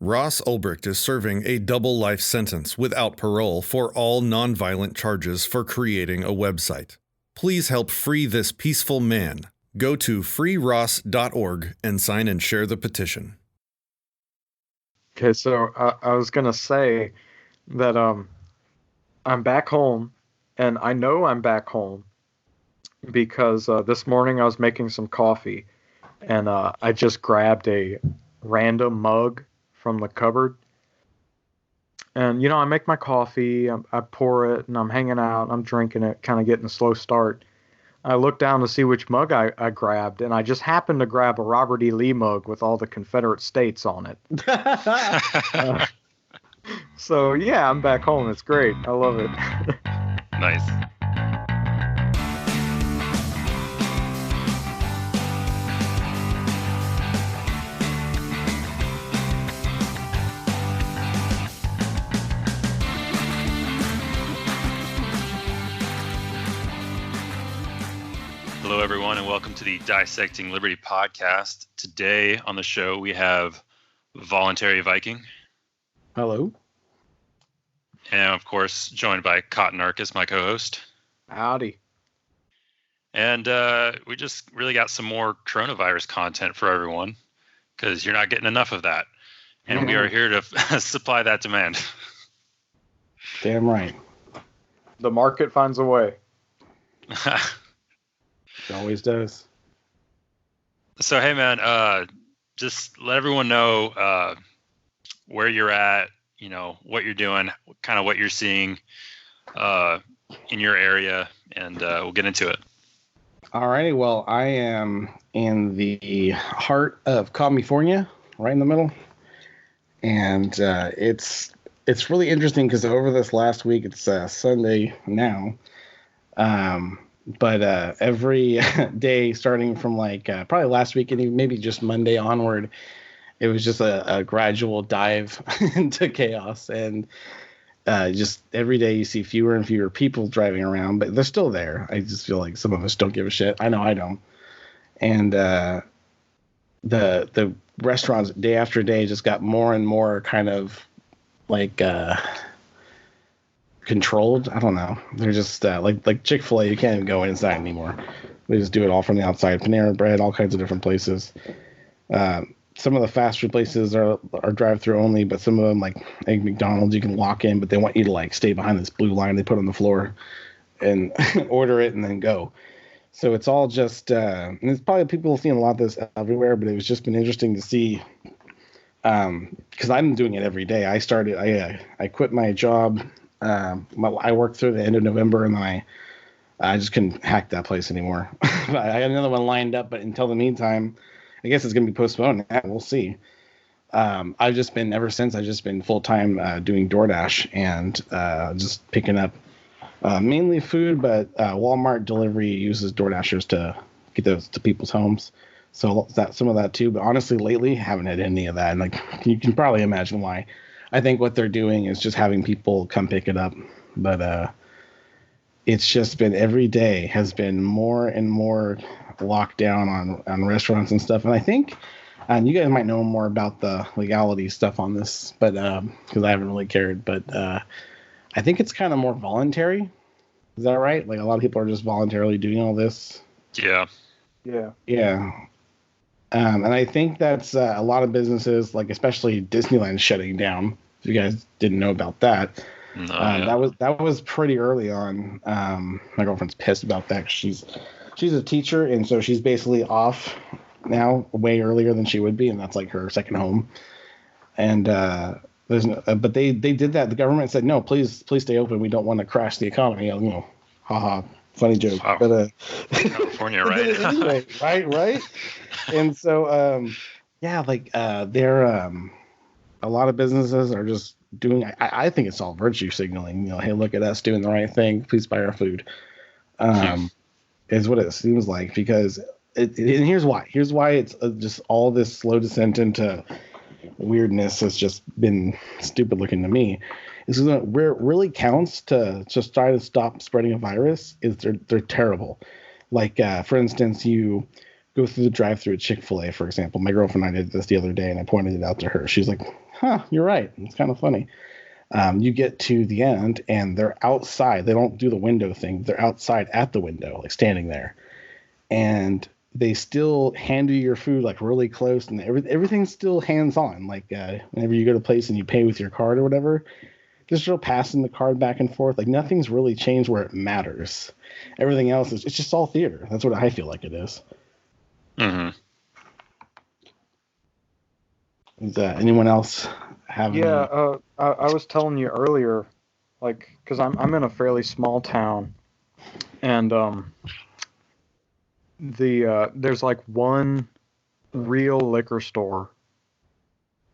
Ross Ulbricht is serving a double life sentence without parole for all nonviolent charges for creating a website. Please help free this peaceful man. Go to freeross.org and sign and share the petition. Okay, so I was going to say that I'm back home, and I know I'm back home because this morning I was making some coffee, and I just grabbed a random mug from the cupboard. And, I make my coffee, I pour it, and I'm hanging out, I'm drinking it, kind of getting a slow start. I look down to see which mug I grabbed, and I just happened to grab a Robert E. Lee mug with all the Confederate states on it. So, yeah, I'm back home. It's great. I love it. Nice. Hello, everyone, and welcome to the Dissecting Liberty podcast. Today on the show, we have Voluntary Viking. Hello. And, of course, joined by Cotton Arcus, my co-host. Howdy. And we just really got some more coronavirus content for everyone because you're not getting enough of that. And we are here to supply that demand. Damn right. The market finds a way. It always does. So, hey, man, just let everyone know where you're at, what you're doing, kind of what you're seeing in your area, and we'll get into it. All righty. Well, I am in the heart of California, right in the middle. And it's really interesting because over this last week, it's Sunday now. But every day starting from probably last week and maybe just Monday onward, it was just a gradual dive into chaos. And just every day you see fewer and fewer people driving around, but they're still there. I just feel like some of us don't give a shit. I know I don't. And the restaurants day after day just got more and more kind of controlled. I don't know. They're just like Chick-fil-A. You can't even go inside anymore. They just do it all from the outside. Panera Bread, all kinds of different places. Some of the fast food places are drive-through only, but some of them, like McDonald's, you can walk in, but they want you to stay behind this blue line they put on the floor and order it and then go. So it's all just, and it's probably people seeing a lot of this everywhere, but it was just been interesting to see, because I'm doing it every day. I quit my job. I worked through the end of November, and then I just couldn't hack that place anymore. I got another one lined up, but until the meantime, I guess it's going to be postponed. We'll see. I've just been full-time doing DoorDash and just picking up mainly food, but Walmart delivery uses DoorDashers to get those to people's homes. So that's some of that too. But honestly, lately, haven't had any of that. And you can probably imagine why. I think what they're doing is just having people come pick it up. But it's just been every day has been more and more lockdown on restaurants and stuff. And I think, and you guys might know more about the legality stuff on this, but because I haven't really cared. But I think it's kind of more voluntary. Is that right? Like a lot of people are just voluntarily doing all this. Yeah. Yeah. Yeah. And I think that's a lot of businesses, like especially Disneyland, shutting down. If you guys didn't know about that, that was pretty early on. My girlfriend's pissed about that. She's a teacher, and so she's basically off now way earlier than she would be, and that's like her second home. And but they did that. The government said no, please stay open. We don't want to crash the economy. Haha. Funny joke. Wow. But California, right? Anyway, right. And so they're a lot of businesses are just doing. I think it's all virtue signaling. Hey, look at us doing the right thing. Please buy our food. Is what it seems like, because and here's why. Here's why it's just all this slow descent into weirdness has just been stupid looking to me. Is that where it really counts to just try to stop spreading a virus is they're terrible. Like, for instance, you go through the drive-thru at Chick-fil-A, for example. My girlfriend and I did this the other day, and I pointed it out to her. She's like, huh, you're right. It's kind of funny. You get to the end and they're outside. They don't do the window thing. They're outside at the window, like standing there. And they still hand you your food like really close, and everything's still hands on. Like whenever you go to a place and you pay with your card or whatever, they're still passing the card back and forth. Like nothing's really changed where it matters. Everything else it's just all theater. That's what I feel like it is. Mm-hmm. Is anyone else have? Yeah, I was telling you earlier, like, because I'm in a fairly small town, and there's like one real liquor store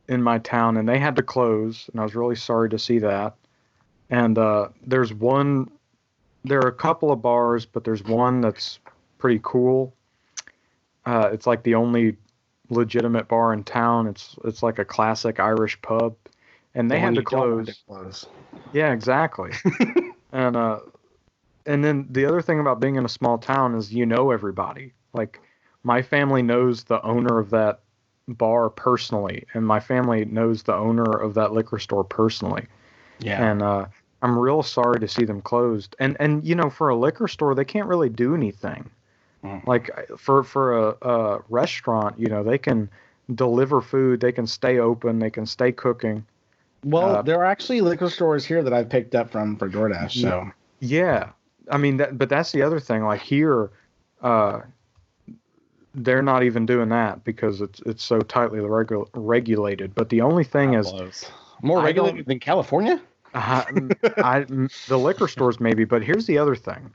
in my town, and they had to close, and I was really sorry to see that. And there are a couple of bars, but there's one that's pretty cool. It's like the only legitimate bar in town. It's like a classic Irish pub, and they had to close. Yeah, exactly. And then the other thing about being in a small town is you know everybody. Like my family knows the owner of that bar personally, and my family knows the owner of that liquor store personally. Yeah. And I'm real sorry to see them closed. And you know, for a liquor store, they can't really do anything. Like for a restaurant, you know, they can deliver food, they can stay open, they can stay cooking. Well, there are actually liquor stores here that I've picked up from for DoorDash. So yeah, I mean, but that's the other thing. Like here, they're not even doing that because it's so tightly regulated. But the only thing is more regulated than California. The liquor stores maybe, but here's the other thing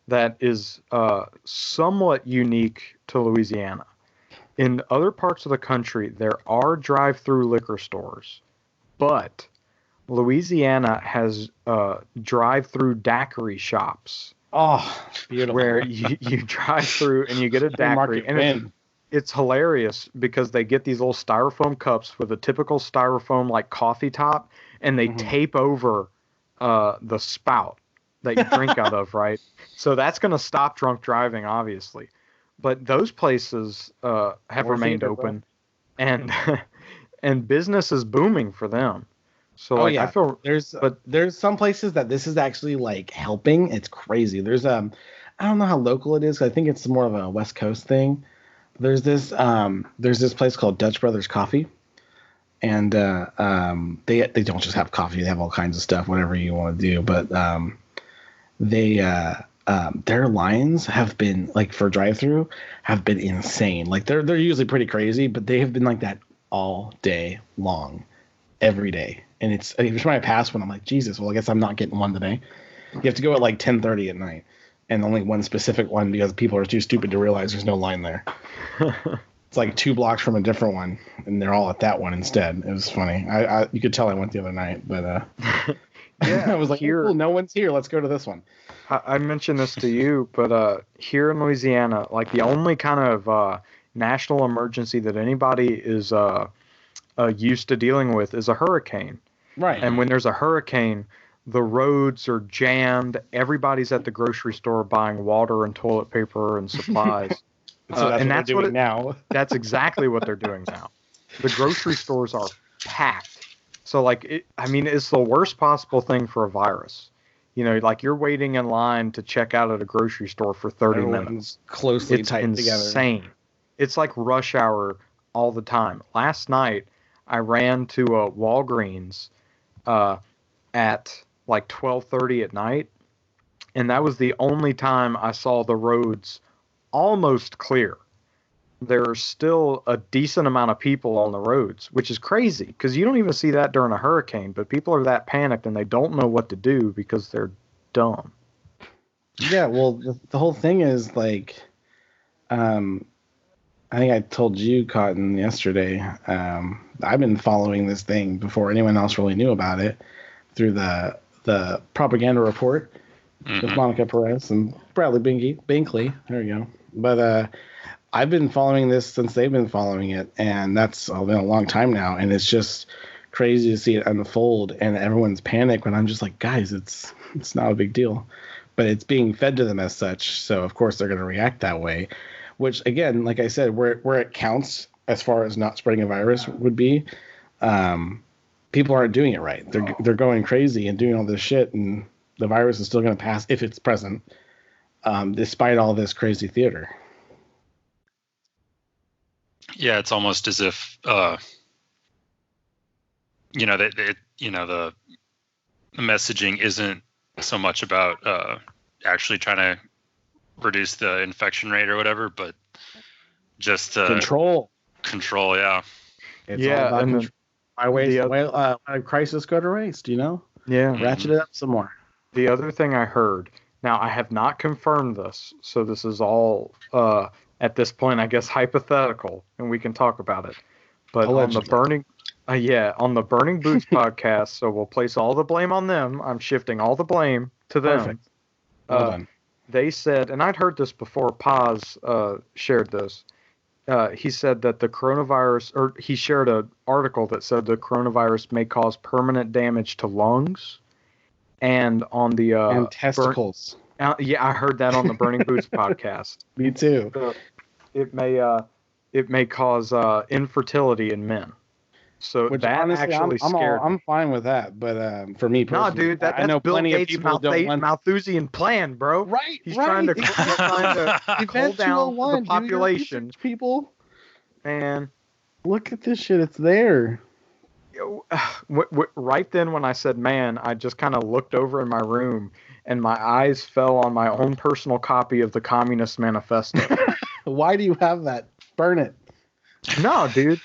that is somewhat unique to Louisiana. In other parts of the country, there are drive-through liquor stores, but Louisiana has drive-through daiquiri shops. Oh, beautiful. Where you drive through and you get a daiquiri. And it's hilarious because they get these little styrofoam cups with a typical styrofoam like coffee top, and they tape over the spout that you drink out of, right? So that's going to stop drunk driving, obviously. But those places have remained open, and and business is booming for them. So I feel there's some places that this is actually like helping. It's crazy. There's I don't know how local it is. I think it's more of a West Coast thing. There's this place called Dutch Brothers Coffee, and they don't just have coffee. They have all kinds of stuff, whatever you want to do. But their lines have been like for drive-through have been insane. Like they're usually pretty crazy, but they have been like that all day long, every day. And it's every time I pass one, I'm like, Jesus. Well, I guess I'm not getting one today. You have to go at like 10:30 at night, and only one specific one because people are too stupid to realize there's no line there. It's like 2 blocks from a different one, and they're all at that one instead. It was funny. You could tell I went the other night, but yeah, I was like, oh, no one's here. Let's go to this one. I mentioned this to you, but here in Louisiana, like the only kind of national emergency that anybody is used to dealing with is a hurricane. Right. And when there's a hurricane, the roads are jammed. Everybody's at the grocery store buying water and toilet paper and supplies. So that's what they're doing now. That's exactly what they're doing now. The grocery stores are packed. So, like, it's the worst possible thing for a virus. You know, like you're waiting in line to check out at a grocery store for 30 minutes. Closely it's tight together. It's insane. It's like rush hour all the time. Last night, I ran to a Walgreens at like 12:30 at night, and that was the only time I saw the roads almost clear. There's still a decent amount of people on the roads, which is crazy because you don't even see that during a hurricane, but people are that panicked and they don't know what to do because they're dumb. Yeah, well, the whole thing is like, I think I told you, Cotton, yesterday, I've been following this thing before anyone else really knew about it through the propaganda report with Monica Perez and Bradley Binkley. There you go. But I've been following this since they've been following it, and that's been a long time now. And it's just crazy to see it unfold, and everyone's panicked. When I'm just like, guys, it's not a big deal, but it's being fed to them as such. So of course they're going to react that way. Which again, like I said, where it counts as far as not spreading a virus would be, people aren't doing it right. They're going crazy and doing all this shit, and the virus is still going to pass if it's present, despite all this crazy theater. Yeah, it's almost as if the messaging isn't so much about actually trying to reduce the infection rate or whatever, but just control. Yeah. It's all about and control. Why crisis go to waste, Yeah. Ratchet it up some more. The other thing I heard, now I have not confirmed this, so this is all at this point, I guess, hypothetical, and we can talk about it. But Allegedly. on the Burning Boots podcast, so we'll place all the blame on them. I'm shifting all the blame to them. Perfect. Well done. They said, and I'd heard this before, Paz shared this. He said that the coronavirus, or he shared an article that said the coronavirus may cause permanent damage to lungs, and on the and testicles. Yeah, I heard that on the Burning Boots podcast. Me too. It may cause infertility in men. So which that honestly, actually scared me. I'm fine with that, but for me personally, No, dude, that's I know Bill plenty Gates' of people don't want. Malthusian plan, bro. Right, He's right. trying to cool down the population. Dude, people, and look at this shit. It's there. Right then, when I said "man," I just kind of looked over in my room, and my eyes fell on my own personal copy of the Communist Manifesto. Why do you have that? Burn it. No, dude.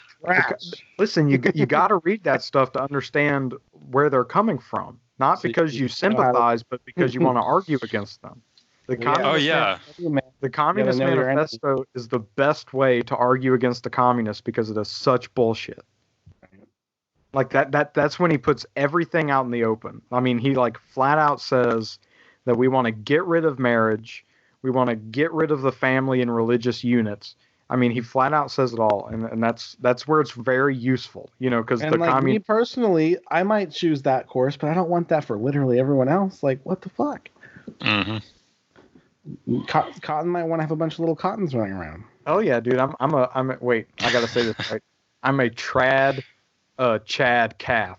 Listen, you got to read that stuff to understand where they're coming from. Not because you sympathize, but because you want to argue against them. The Communist Manifesto is the best way to argue against the communists because it is such bullshit. Like that's when he puts everything out in the open. I mean, he like flat out says that we want to get rid of marriage, we want to get rid of the family and religious units. I mean, he flat out says it all, and that's where it's very useful, because me personally, I might choose that course, but I don't want that for literally everyone else. Like, what the fuck? Mm-hmm. Cotton might want to have a bunch of little cottons running around. Oh yeah, dude. Wait, I gotta say this right. I'm a Chad calf.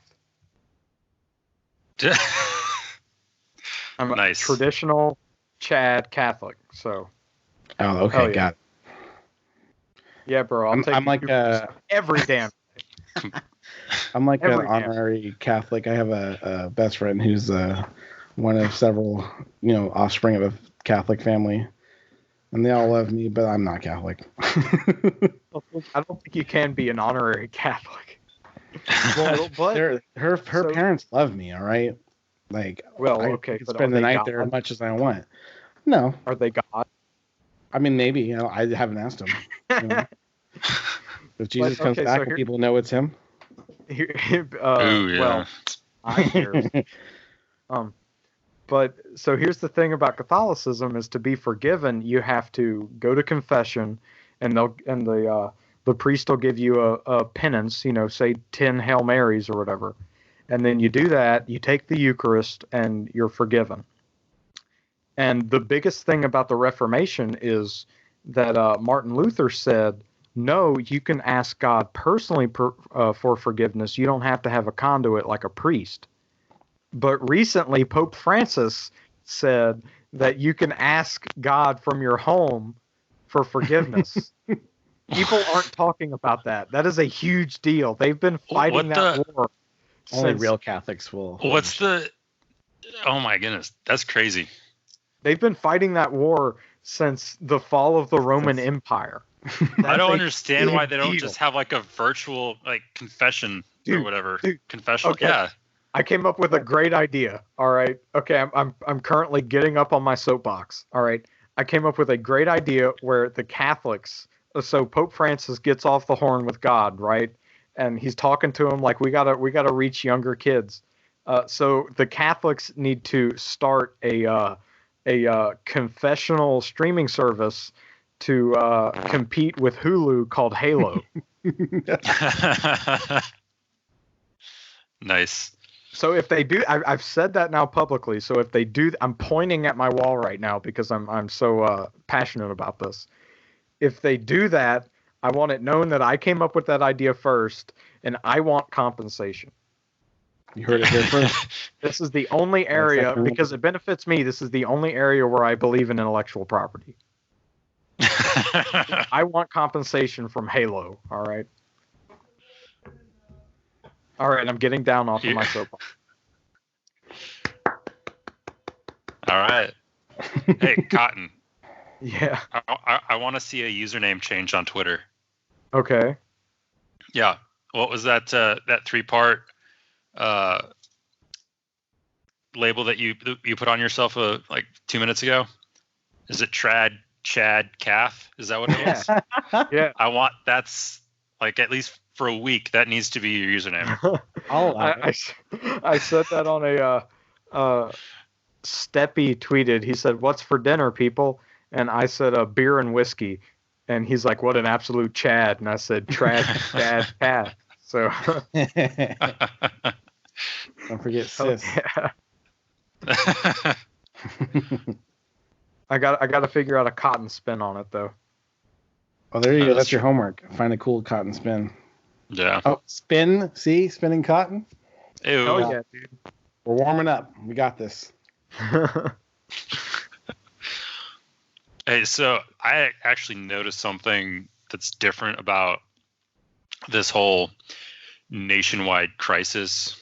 I'm a traditional Chad Catholic. So. Oh, okay, got it. Yeah, bro. I'm like every damn day. I'm like an honorary Catholic. I have a best friend who's one of several, offspring of a Catholic family, and they all love me, but I'm not Catholic. I don't think you can be an honorary Catholic. Well, but her parents love me. All right, like I can spend the night there as much as I want. No, are they God? I mean, maybe. I haven't asked him. If Jesus comes back, will people know it's him? Well, I hear. But so here's the thing about Catholicism: is to be forgiven, you have to go to confession, and the priest will give you a penance. Say 10 Hail Marys or whatever, and then you do that. You take the Eucharist, and you're forgiven. And the biggest thing about the Reformation is that Martin Luther said, no, you can ask God personally for forgiveness. You don't have to have a conduit like a priest. But recently, Pope Francis said that you can ask God from your home for forgiveness. People aren't talking about that. That is a huge deal. They've been fighting war. Only real Catholics will. Oh my goodness, that's crazy. They've been fighting that war since the fall of the Roman Empire. I don't understand why they don't just have like a virtual confession or whatever. Confessional. Okay. Yeah. I came up with a great idea. All right. Okay, I'm currently getting up on my soapbox. All right. I came up with a great idea where the Catholics, so Pope Francis gets off the horn with God, right? And he's talking to him like we gotta reach younger kids. So the Catholics need to start a confessional streaming service to compete with Hulu called Halo. Nice. So if they do, I've said that now publicly. So if they do, I'm pointing at my wall right now because I'm so passionate about this. If they do that, I want it known that I came up with that idea first, and I want compensation. You heard it here first. This is the only area, because it benefits me, this is the only area where I believe in intellectual property. I want compensation from Halo, all right? All right, I'm getting down off of my soapbox. All right. Hey, Cotton. Yeah. I want to see a username change on Twitter. Okay. Yeah. What was that? That 3-part label that you put on yourself like 2 minutes ago? Is it Trad Chad Calf? Is that what it is? Yeah. That's like, at least for a week, that needs to be your username. I said that on a Steppy tweeted. He said, "What's for dinner, people?" And I said, "A beer and whiskey." And he's like, "What an absolute Chad!" And I said, "Trad Chad Calf." So don't forget sis. Yeah. I got to figure out a cotton spin on it though. Oh, there you go. That's your homework. Find a cool cotton spin. Yeah. Oh, spin. See, spinning cotton. Ew. Oh yeah, dude. We're warming up. We got this. Hey, so I actually noticed something that's different about this whole nationwide crisis.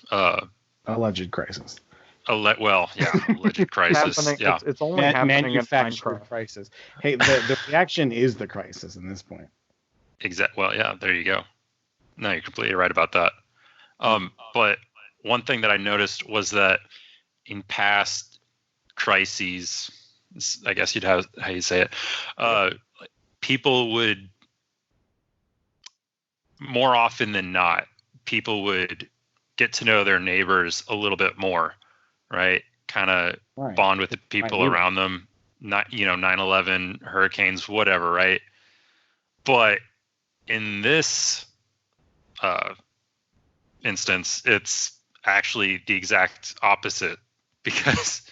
Alleged crisis. Alleged crisis. Yeah. It's only happening in manufactured crisis. Hey, the reaction is the crisis in this point. Well, yeah, there you go. No, you're completely right about that. But one thing that I noticed was that in past crises, I guess you'd have how you say it, people would, more often than not, people would get to know their neighbors a little bit more, right? Kind of bond with the people around them. Not 9/11, hurricanes, whatever, right? But in this instance, it's actually the exact opposite, because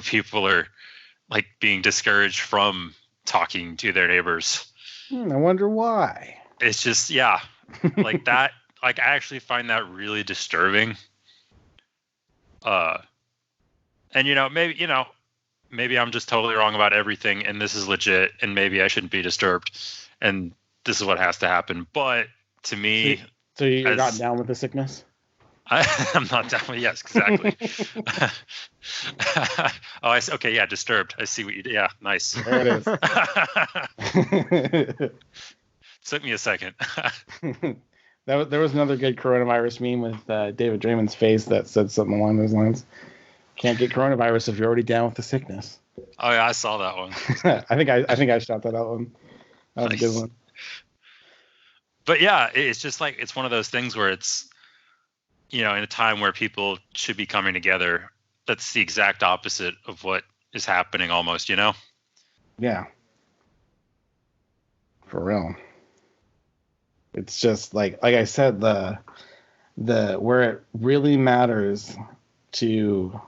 people are like being discouraged from talking to their neighbors. I wonder why. It's just like that. Like, I actually find that really disturbing. And maybe I'm just totally wrong about everything, and this is legit, and maybe I shouldn't be disturbed, and this is what has to happen. But to me, so you're not down with the sickness? I'm not down with. Yes, exactly. Oh, I see. Okay, yeah, disturbed. I see what you did. Yeah, nice. There it is. Took me a second. There was another good coronavirus meme with David Draymond's face that said something along those lines. Can't get coronavirus if you're already down with the sickness. Oh yeah, I saw that one. I think I shot that out one. That was a good one. But yeah, it's just like, it's one of those things where it's, in a time where people should be coming together, that's the exact opposite of what is happening almost, Yeah. For real. It's just like I said, the where it really matters to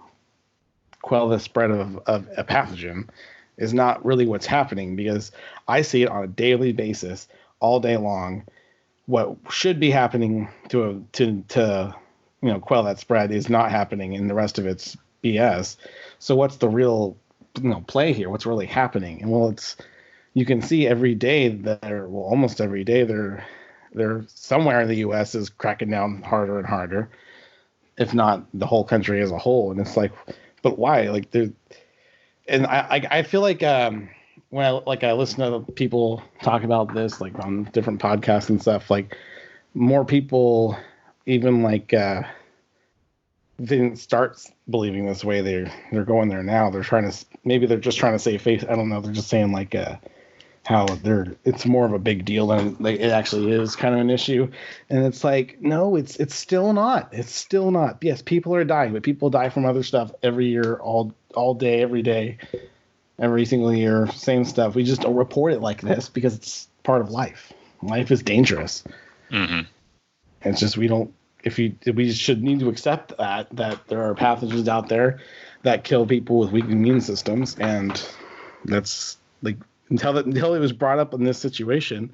quell the spread of a pathogen is not really what's happening, because I see it on a daily basis, all day long. What should be happening to quell that spread is not happening, and the rest of it's BS. So what's the real play here? What's really happening? And it's, you can see every day almost every day they're somewhere in the U.S. is cracking down harder and harder, if not the whole country as a whole. And it's like, but why? Like, and I feel like when I listen to people talk about this, like on different podcasts and stuff, like more people even didn't start believing this way. They're going there now. They're just trying to save face. I don't know. They're just saying how it's more of a big deal than it actually is, kind of an issue. And it's like, no, it's still not. It's still not. Yes, people are dying, but people die from other stuff every year, all day, every day, every single year, same stuff. We just don't report it like this because it's part of life. Life is dangerous. Mm-hmm. It's just, we should need to accept that there are pathogens out there that kill people with weak immune systems, and that's like, until it was brought up in this situation,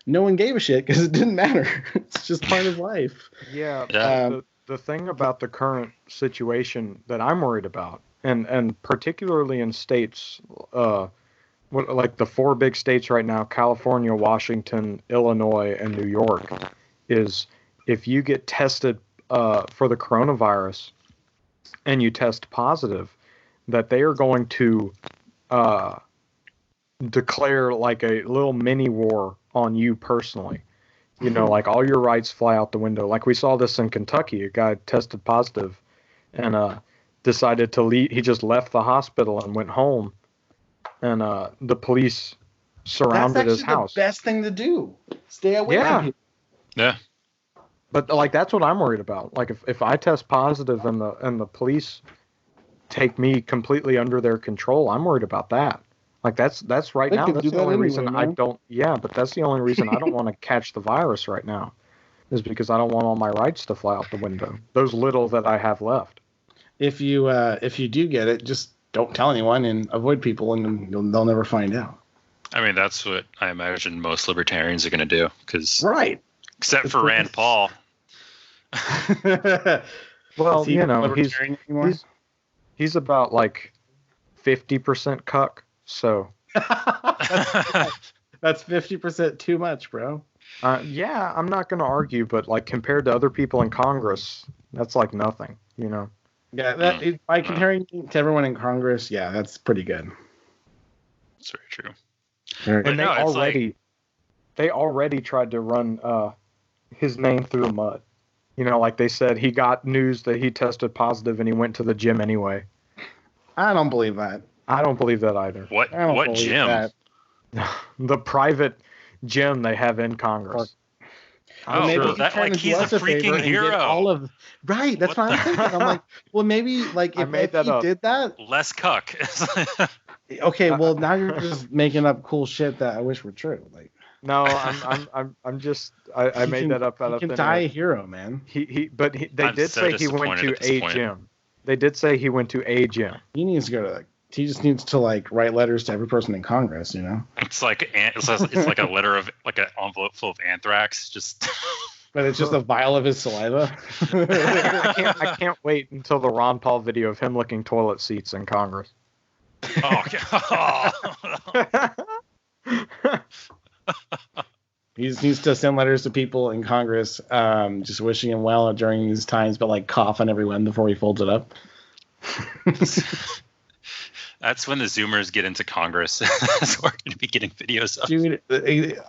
no one gave a shit because it didn't matter. It's just part of life. Yeah. the thing about the current situation that I'm worried about, and particularly in states, like the four big states right now, California, Washington, Illinois, and New York, is if you get tested for the coronavirus and you test positive, that they are going to declare like a little mini war on you personally. You know, like all your rights fly out the window. Like we saw this in Kentucky. A guy tested positive and decided to leave. He just left the hospital and went home. And the police surrounded his house. That's the best thing to do. Stay away from people. Yeah. But like that's what I'm worried about. Like if I test positive and the police take me completely under their control, I'm worried about that. Like that's right now. That's the only reason I don't. Yeah, but that's the only reason I don't want to catch the virus right now, is because I don't want all my rights to fly out the window. Those little that I have left. If you do get it, just don't tell anyone and avoid people, and they'll never find out. I mean, that's what I imagine most libertarians are going to do. Cause right. Except for Rand Paul. Well, you know, he's about like 50% cuck. So that's 50% too much, bro. Yeah, I'm not going to argue, but like compared to other people in Congress, that's like nothing, you know. Yeah, by comparing to everyone in Congress, yeah, that's pretty good. That's very true. And they already tried to run his name through the mud. You know, like they said, he got news that he tested positive and he went to the gym anyway. I don't believe that. I don't believe that either. What gym? That. The private gym they have in Congress. Maybe he's a freaking hero. Right, that's what I'm thinking. I'm like, well, maybe like if he did that, less cuck. Okay, well now you're just making up cool shit that I wish were true. Like, no, I'm just I made that up out of thin air. He can die a hero, man. They did say he went to a gym. They did say he went to a gym. He needs to go to. He just needs to like write letters to every person in Congress, you know. It's like a letter of like an envelope full of anthrax, just. But it's just a vial of his saliva. I can't wait until the Ron Paul video of him licking toilet seats in Congress. Oh. He just needs to send letters to people in Congress, just wishing him well during these times, but like cough on everyone before he folds it up. That's when the Zoomers get into Congress. That's where we're going to be getting videos of. Dude,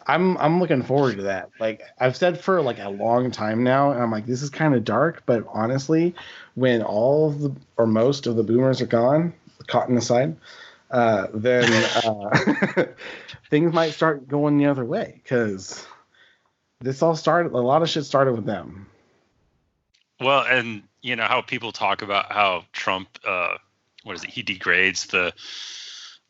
I'm looking forward to that. Like I've said for like a long time now, and I'm like, this is kind of dark, but honestly, when all of the or most of the boomers are gone, cotton aside, then things might start going the other way, because this all started. A lot of shit started with them. Well, and you know how people talk about how Trump. What is it? He degrades the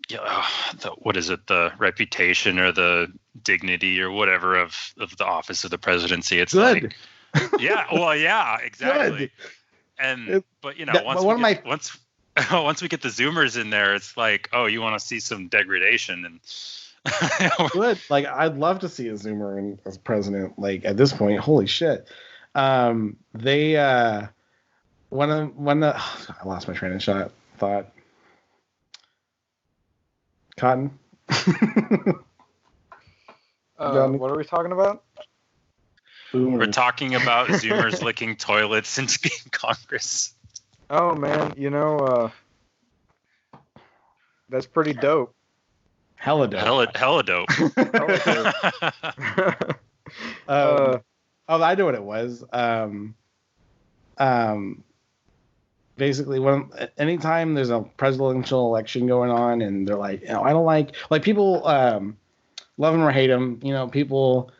the reputation or the dignity or whatever of the office of the presidency. It's good. Like, yeah, exactly. Good. But you know, once we get the Zoomers in there, it's like, oh, you want to see some degradation and. Good. Like I'd love to see a Zoomer as president. Like at this point, holy shit. I lost my train of thought. Cotton. What are we talking about? We're talking about Zoomers licking toilets and being Congress. Oh man, you know, that's pretty dope. Hella dope. Hella dope. I know what it was. Basically, anytime there's a presidential election going on, and they're like, you know, I don't like people love him or hate him. You know, people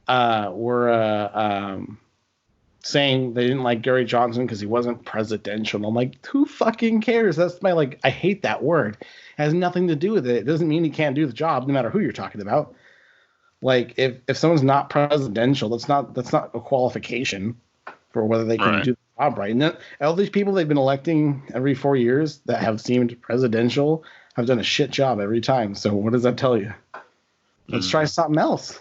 were saying they didn't like Gary Johnson because he wasn't presidential. And I'm like, who fucking cares? That's I hate that word. It has nothing to do with it. It doesn't mean he can't do the job, no matter who you're talking about. Like if someone's not presidential, that's not a qualification for whether they can do the job right. And all these people they've been electing every 4 years that have seemed presidential have done a shit job every time. So what does that tell you? Let's try something else.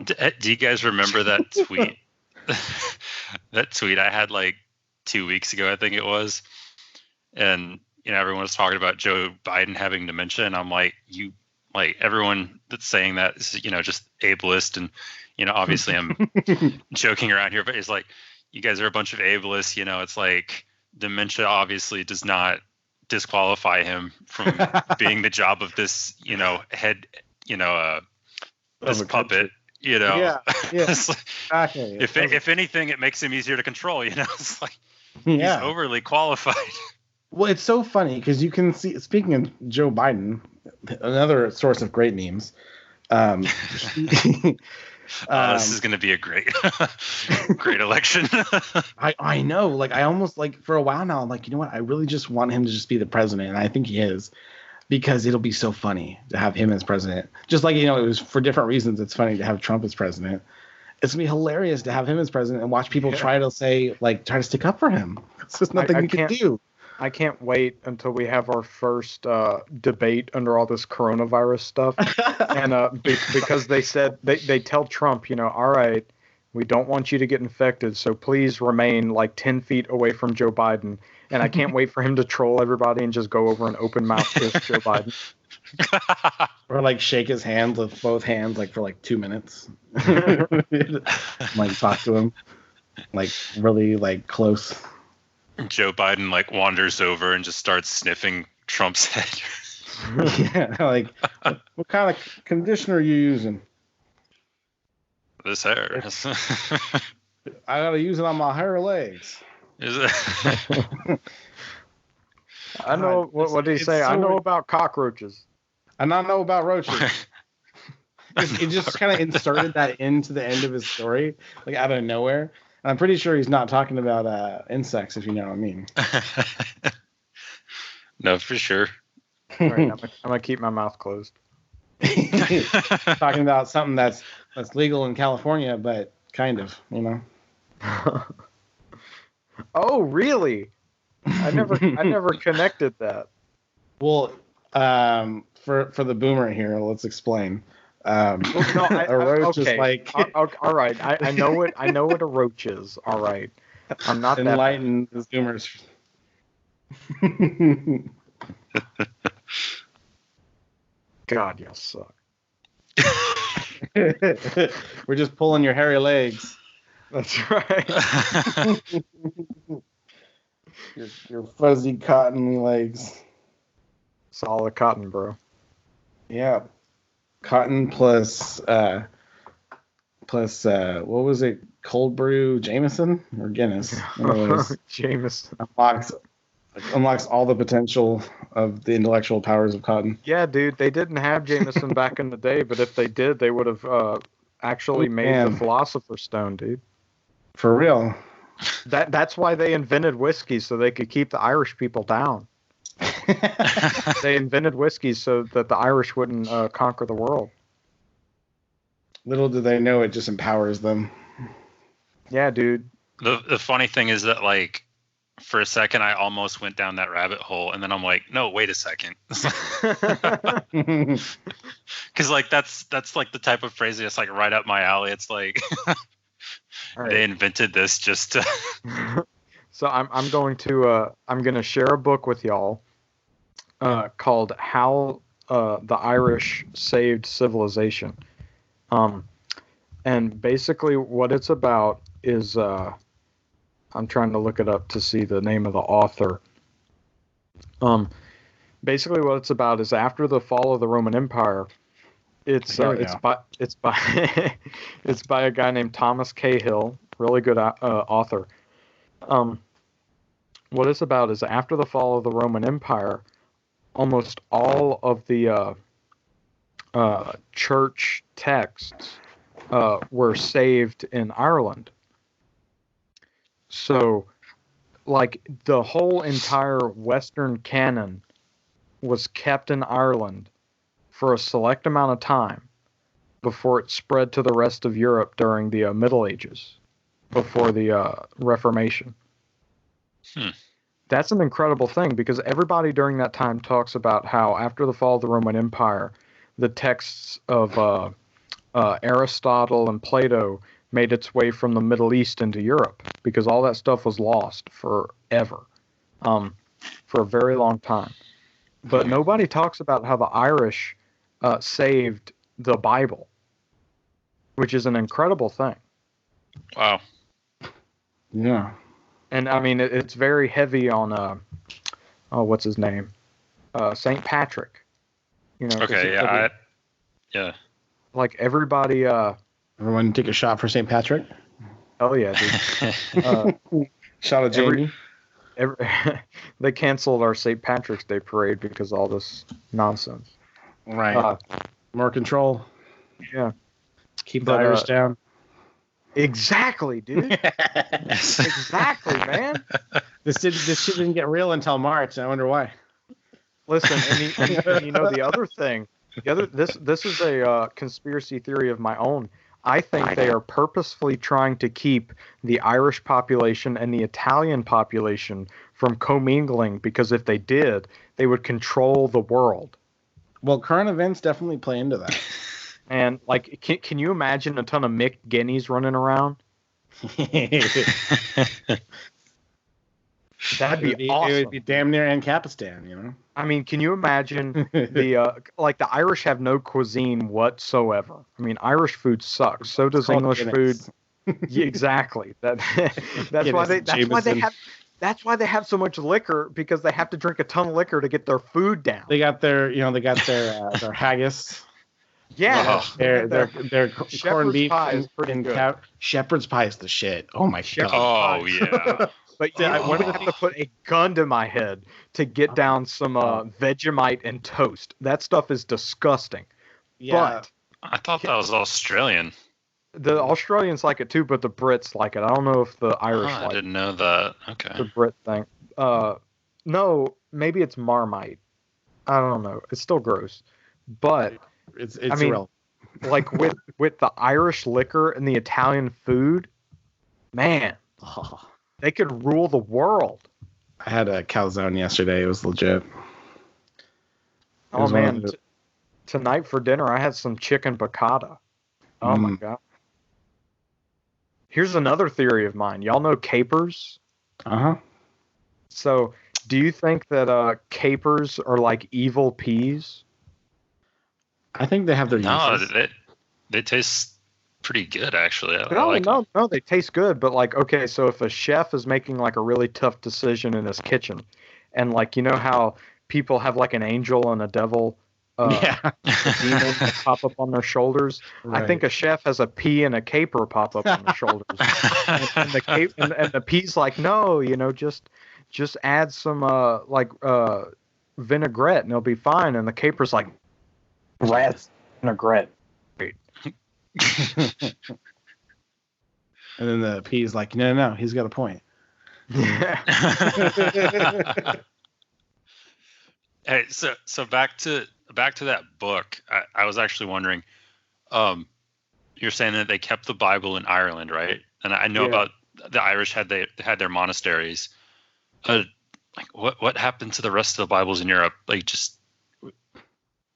Do you guys remember that tweet? that tweet I had like 2 weeks ago, I think it was, and everyone was talking about Joe Biden having dementia, and I'm like, everyone that's saying that is just ableist, and obviously I'm joking around here, but it's like, you guys are a bunch of ableists. It's like dementia obviously does not disqualify him from being the job of this head this puppet. Yeah. It's like, Exactly. if anything, it makes him easier to control. It's like he's Yeah. overly qualified. Well, it's so funny because you can see, speaking of Joe Biden, another source of great memes. This is going to be a great election. I know. Like, I almost, like, for a while now, I'm like, you know what? I really just want him to just be the president. And I think he is, because it'll be so funny to have him as president. Just like, it was for different reasons. It's funny to have Trump as president. It's going to be hilarious to have him as president and watch people try to stick up for him. It's just nothing you can do. I can't wait until we have our first debate under all this coronavirus stuff. And because they said, they tell Trump, all right, we don't want you to get infected, so please remain like 10 feet away from Joe Biden. And I can't wait for him to troll everybody and just go over and open mouth kiss Joe Biden. Or like shake his hand with both hands like for like 2 minutes. Like talk to him like really like close. Joe Biden like wanders over and just starts sniffing Trump's head. Yeah, like what kind of conditioner are you using? This hair. I gotta use it on my hair legs. Is it? I know what did he say? I know about cockroaches. And I know about roaches. He just kind of inserted that into the end of his story, like out of nowhere. And I'm pretty sure he's not talking about insects, if you know what I mean. No, for sure. All right, I'm gonna keep my mouth closed. Talking about something that's legal in California, but kind of, Oh, really? I never connected that. Well, for the boomer here, let's explain. A roach is like all right. I know what a roach is. All right, I'm not enlighten the boomers. God, you suck. We're just pulling your hairy legs. That's right. your fuzzy cotton legs. Solid cotton, bro. Yeah. Cotton plus what was it? Cold brew Jameson or Guinness? Jameson unlocks all the potential of the intellectual powers of cotton. Yeah, dude. They didn't have Jameson back in the day, but if they did, they would have actually made the Philosopher's Stone, dude. For real. That's why they invented whiskey, so they could keep the Irish people down. They invented whiskey so that the Irish wouldn't conquer the world. Little do they know it just empowers them. Yeah, dude. The funny thing is that, like, for a second I almost went down that rabbit hole, and then I'm like, no, wait a second. Because like that's like the type of phrase that's like right up my alley. It's like right. They invented this just to... So I'm going to share a book with y'all called How the Irish Saved Civilization. And basically what it's about is I'm trying to look it up to see the name of the author. Basically what it's about is after the fall of the Roman Empire, it's by a guy named Thomas Cahill, really good author. What it's about is after the fall of the Roman Empire, almost all of the church texts were saved in Ireland. So, like, the whole entire Western canon was kept in Ireland for a select amount of time before it spread to the rest of Europe during the Middle Ages, before the Reformation. That's an incredible thing, because everybody during that time talks about how after the fall of the Roman Empire, the texts of Aristotle and Plato, made its way from the Middle East into Europe, because all that stuff was lost forever, for a very long time. But nobody talks about how the Irish saved the Bible, which is an incredible thing. Wow. Yeah. And I mean, it's very heavy on what's his name, Saint Patrick. You know. Okay. Yeah. Like everybody. Everyone take a shot for St. Patrick. Oh yeah, dude. Shot of Jamie. They canceled our St. Patrick's Day parade because of all this nonsense. Right. More control. Yeah. Keep the Irish down. Exactly, dude. Exactly, man. This shit didn't get real until March. I wonder why. Listen, and you know the other thing. This is a conspiracy theory of my own. I think they are purposefully trying to keep the Irish population and the Italian population from commingling, because if they did, they would control the world. Well, current events definitely play into that. And like, can you imagine a ton of Mick Guineas running around? That'd be awesome. It would be damn near Ancapistan, you know? I mean, can you imagine the Irish have no cuisine whatsoever. I mean, Irish food sucks. So does English food. Yeah, exactly. That's why they have so much liquor, because they have to drink a ton of liquor to get their food down. They got their their haggis. Yeah, their corned beef pie is pretty good. Shepherd's pie is the shit. Oh my god. Oh yeah. But I would have to put a gun to my head to get down some Vegemite and toast. That stuff is disgusting. Yeah. But I thought that was Australian. The Australians like it too, but the Brits like it. I don't know if the Irish like it. I didn't know that. Okay. The Brit thing. No, maybe it's Marmite. I don't know. It's still gross. But it's irrelevant. Like with the Irish liquor and the Italian food, man. Oh. They could rule the world. I had a calzone yesterday. It was legit. Oh, man. Tonight for dinner, I had some chicken piccata. Oh, my God. Here's another theory of mine. Y'all know capers? Uh-huh. So, do you think that capers are like evil peas? I think they have their uses. No, they taste pretty good, actually. No, they taste good, but like, okay, so if a chef is making like a really tough decision in his kitchen, and like, you know how people have like an angel and a devil, a demon pop up on their shoulders? Right. I think a chef has a pea and a caper pop up on their shoulders, and the pea's like, no, you know, just add some vinaigrette and it'll be fine, and the caper's like, rats vinaigrette. And then the pea's like, no, he's got a point. Yeah. Hey, so back to that book. I was actually wondering, you're saying that they kept the Bible in Ireland, right? And I know about the Irish had their monasteries. Like what happened to the rest of the Bibles in Europe? Like just.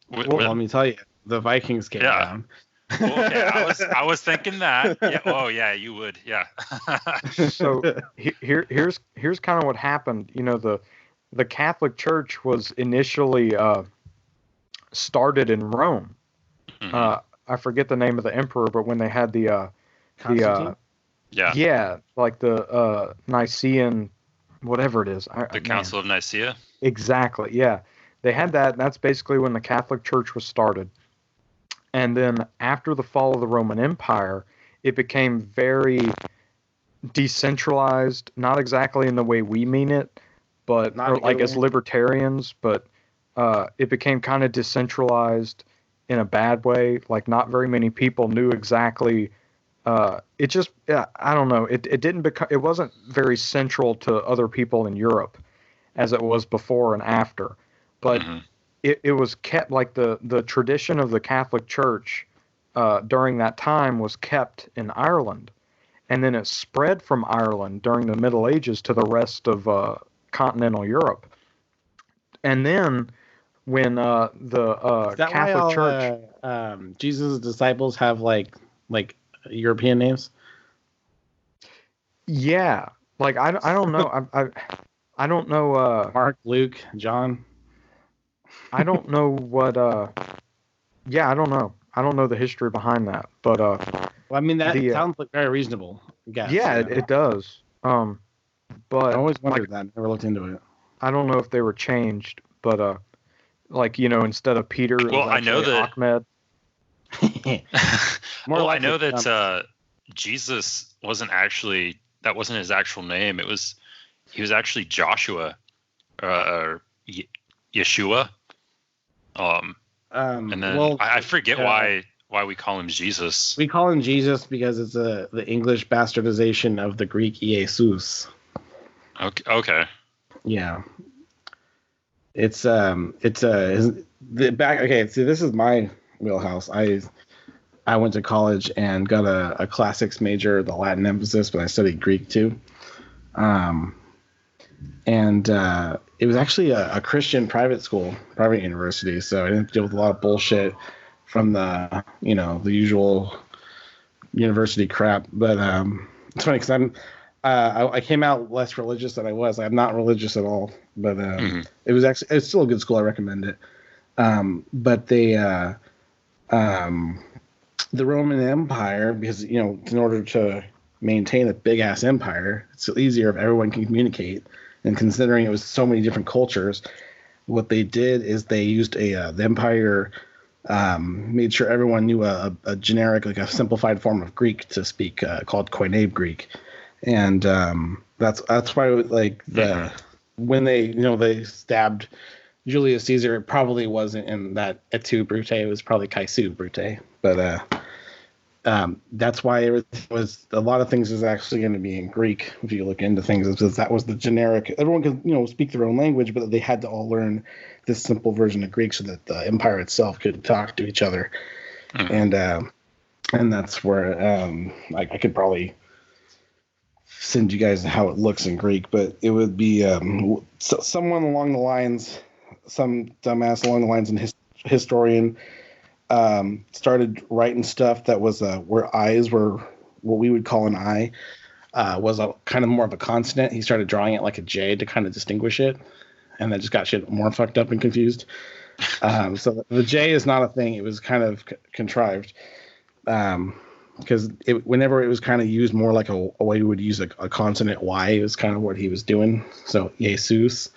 Let me tell you, the Vikings came down. Well, okay, I was thinking that. Yeah. Oh, yeah, you would. Yeah. So here's kind of what happened. You know, the Catholic Church was initially started in Rome. Mm-hmm. I forget the name of the emperor, but when they had the like the Nicene, whatever it is, the Council of Nicaea. Exactly. Yeah, they had that. And that's basically when the Catholic Church was started. And then after the fall of the Roman Empire, it became very decentralized, not exactly in the way we mean it, but like as libertarians, but it became kind of decentralized in a bad way. Like not very many people knew exactly. It just, I don't know. It didn't become. It wasn't very central to other people in Europe as it was before and after, but. Mm-hmm. It was kept, like the tradition of the Catholic Church during that time was kept in Ireland. And then it spread from Ireland during the Middle Ages to the rest of continental Europe. And then when the Catholic Church... Jesus' disciples have like European names? Yeah, like I don't know. I don't know. Mark, Luke, John. I don't know what. Yeah, I don't know. I don't know the history behind that, but Well, I mean, that the sounds like very reasonable. Guess. yeah, You know? it does. I But always like wondered that. Never looked into I don't know if they were changed, but like instead of Peter, it was Well, I know actually that. Ahmed. it. More Well, I likely know that Trump. Jesus wasn't actually, that wasn't his actual name. He was actually Joshua, or Yeshua. And then Well, I forget yeah. why we call him Jesus. We call him Jesus because it's the English bastardization of the Greek Jesus. Okay. Yeah. It's the back. Okay, see, this is my wheelhouse. I went to college and got a classics major, the Latin emphasis, but I studied Greek too. And it was actually a Christian private school, private university, so I didn't deal with a lot of bullshit from the the usual university crap. But it's funny because I came out less religious than I was. I'm not religious at all, but it's still a good school. I recommend it. But the Roman Empire, because in order to maintain a big ass empire, it's easier if everyone can communicate. And considering it was so many different cultures, what they did is they used the empire made sure everyone knew a generic, like a simplified form of Greek to speak, called Koine Greek, and that's why when they stabbed Julius Caesar, it probably wasn't in that etu brute, it was probably Caesu brute, but that's why everything was, a lot of things is actually going to be in Greek if you look into things, because that was the generic. Everyone could speak their own language, but they had to all learn this simple version of Greek so that the empire itself could talk to each other. And that's where I could probably send you guys how it looks in Greek, but it would be someone along the lines, some dumbass along the lines, and historian started writing stuff that was where eyes were what we would call an eye, was a kind of more of a consonant. He started drawing it like a J to kind of distinguish it, and that just got shit more fucked up and confused. So the J is not a thing. It was kind of contrived, because whenever it was kind of used more like a way you would use a consonant Y, it was kind of what he was doing. So Jesus.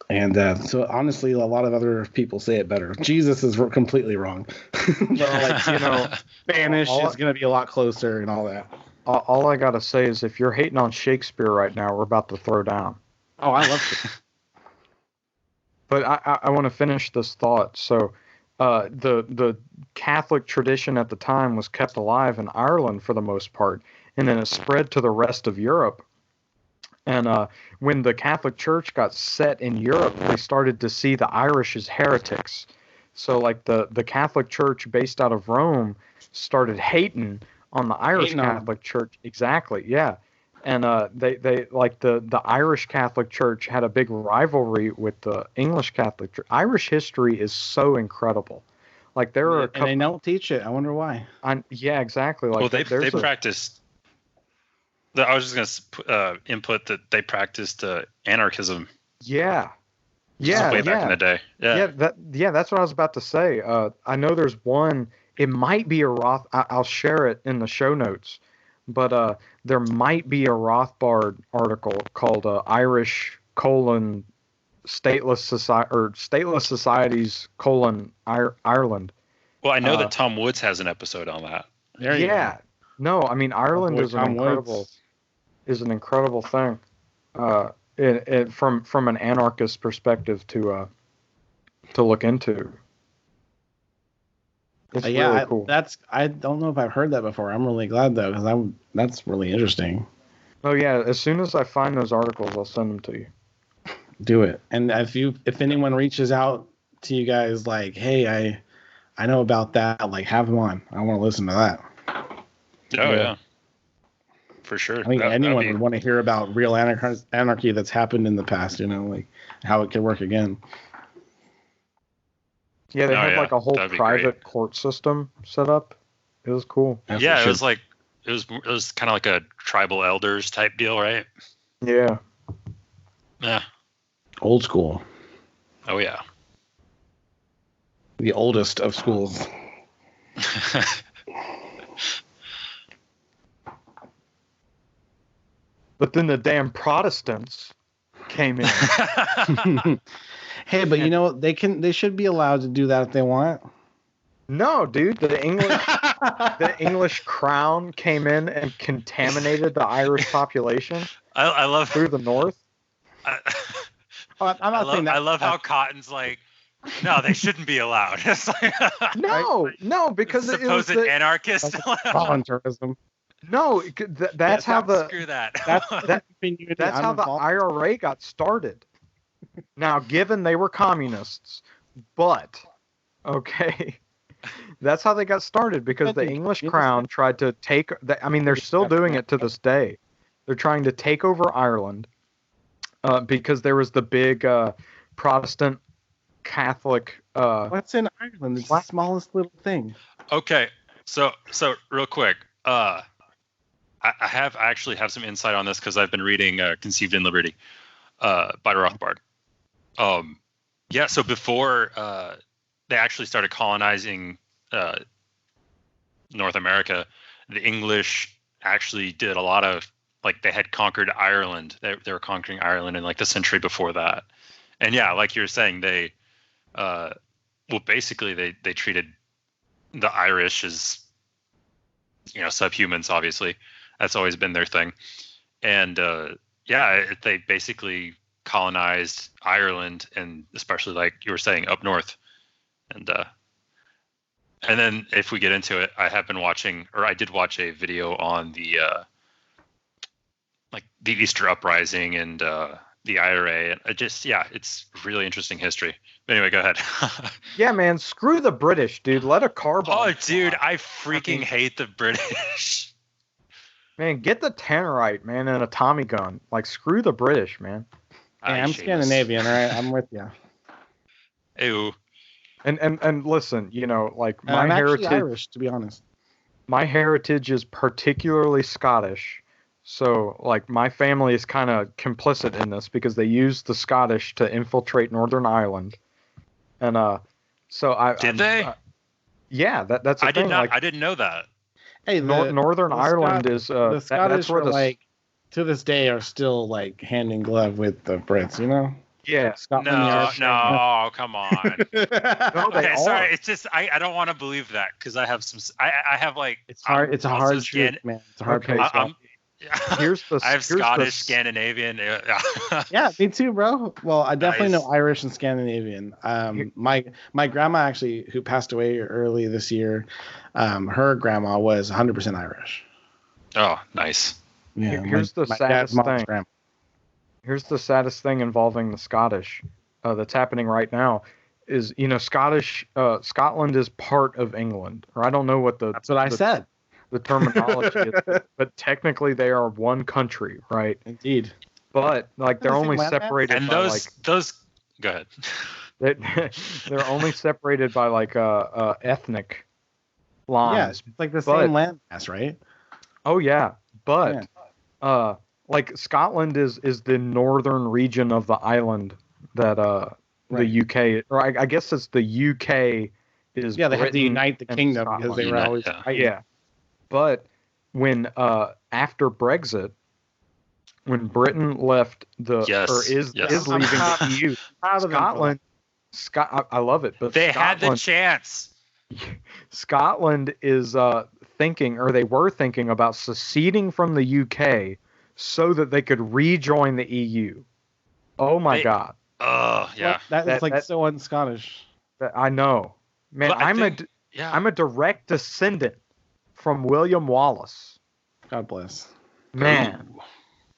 And so honestly, a lot of other people say it better. Jesus is completely wrong. But Spanish is going to be a lot closer and all that. All I gotta say is, if you're hating on Shakespeare right now, we're about to throw down. Oh, I love it. But I want to finish this thought. So, the Catholic tradition at the time was kept alive in Ireland for the most part, and then it spread to the rest of Europe. And when the Catholic Church got set in Europe, they started to see the Irish as heretics. So, like the Catholic Church based out of Rome started hating on the Irish Catholic Church. Exactly, yeah. And they like the Irish Catholic Church had a big rivalry with the English Catholic Church. Irish history is so incredible. Like there are and they don't teach it. I wonder why. Yeah, exactly. Like, well, they practiced. I was just gonna input that they practiced anarchism. Yeah. Way back in the day. Yeah. That's what I was about to say. I know there's one. It might be a Roth. I'll share it in the show notes. But there might be a Rothbard article called Irish stateless society, or stateless societies Ireland. Well, I know that Tom Woods has an episode on that. Yeah. No, I mean Ireland is an incredible thing. From an anarchist perspective to look into. It's really cool. I don't know if I've heard that before. I'm really glad though, because that's really interesting. Oh yeah, as soon as I find those articles, I'll send them to you. Do it. And if anyone reaches out to you guys like, hey, I know about that, like have them on. I want to listen to that. Oh yeah. For sure. I think anyone would want to hear about real anarchy that's happened in the past, like how it can work again. Yeah, they had like a whole private court system set up. It was cool. It was like it was kind of like a tribal elders type deal, right? Yeah. Yeah. Old school. Oh yeah. The oldest of schools. But then the damn Protestants came in. Hey, but you know they should be allowed to do that if they want. No, dude, the English crown came in and contaminated the Irish population I love through the north. I, I'm not saying that. I love how Cotton's like, no, they shouldn't be allowed. It's like, No, because it was supposed anarchist. Voluntarism. no, that's how Screw that. that's how the IRA got started. Now, given they were communists, but okay, that's how they got started because the English crown tried to take. I mean, they're still doing it to this day. They're trying to take over Ireland because there was the big Protestant Catholic. What's in Ireland? It's the smallest little thing. Okay, so real quick, I actually have some insight on this because I've been reading "Conceived in Liberty" by Rothbard. Yeah, so before they actually started colonizing North America, the English actually did a lot of, like, they had conquered Ireland. They were conquering Ireland in like the century before that. And yeah, like you were saying, they basically they treated the Irish as, subhumans, obviously. That's always been their thing. And they basically colonized Ireland, and especially, like you were saying, up north. And then if we get into it, I did watch a video on the the Easter Uprising and the IRA. And it's really interesting history. But anyway, go ahead. Yeah, man, screw the British, dude. Let a car bomb. Oh, dude, I freaking hate the British. Man, get the Tannerite, man, and a Tommy gun. Like, screw the British, man. Hey, I'm Scandinavian, right? I'm with you. Ew. And listen, like, my I'm heritage. actually Irish, to be honest. My heritage is particularly Scottish, so like my family is kind of complicit in this because they used the Scottish to infiltrate Northern Ireland, and so they? Yeah, that's a thing. I didn't know that. Hey, Northern Ireland is the Scottish that's where like to this day are still like hand in glove with the Brits, Yeah. Scotland, no, come on. Okay, sorry. It's just I don't want to believe that because I have some. I have like. It's hard. It's a hard truth, man. It's a hard place. I have Scottish, Scandinavian. Yeah, me too, bro. Well, I definitely know Irish and Scandinavian. My grandma actually, who passed away early this year, her grandma was 100% Irish. Oh, nice. Yeah. Here's the saddest thing. Here's the saddest thing involving the Scottish that's happening right now is, Scotland is part of England. Or I don't know what That's what I said. The terminology is, but technically they are one country, right? Indeed. But like they're only separated and by those go ahead. They're only separated by like ethnic lines. Yeah, it's like the same landmass, right? Oh yeah. But like Scotland is the northern region of the island that the UK, or I guess it's the UK is. Yeah, they Britain have to unite the kingdom Scotland. because they were always. Yeah. But when after Brexit, when Britain left is leaving the EU, Scotland, I love it, but they had the chance. Scotland is thinking, or they were thinking about seceding from the UK so that they could rejoin the EU. Oh my God! Oh yeah, that's like so un-Scottish. I know, man. I'm a direct descendant from William Wallace. God bless. Man,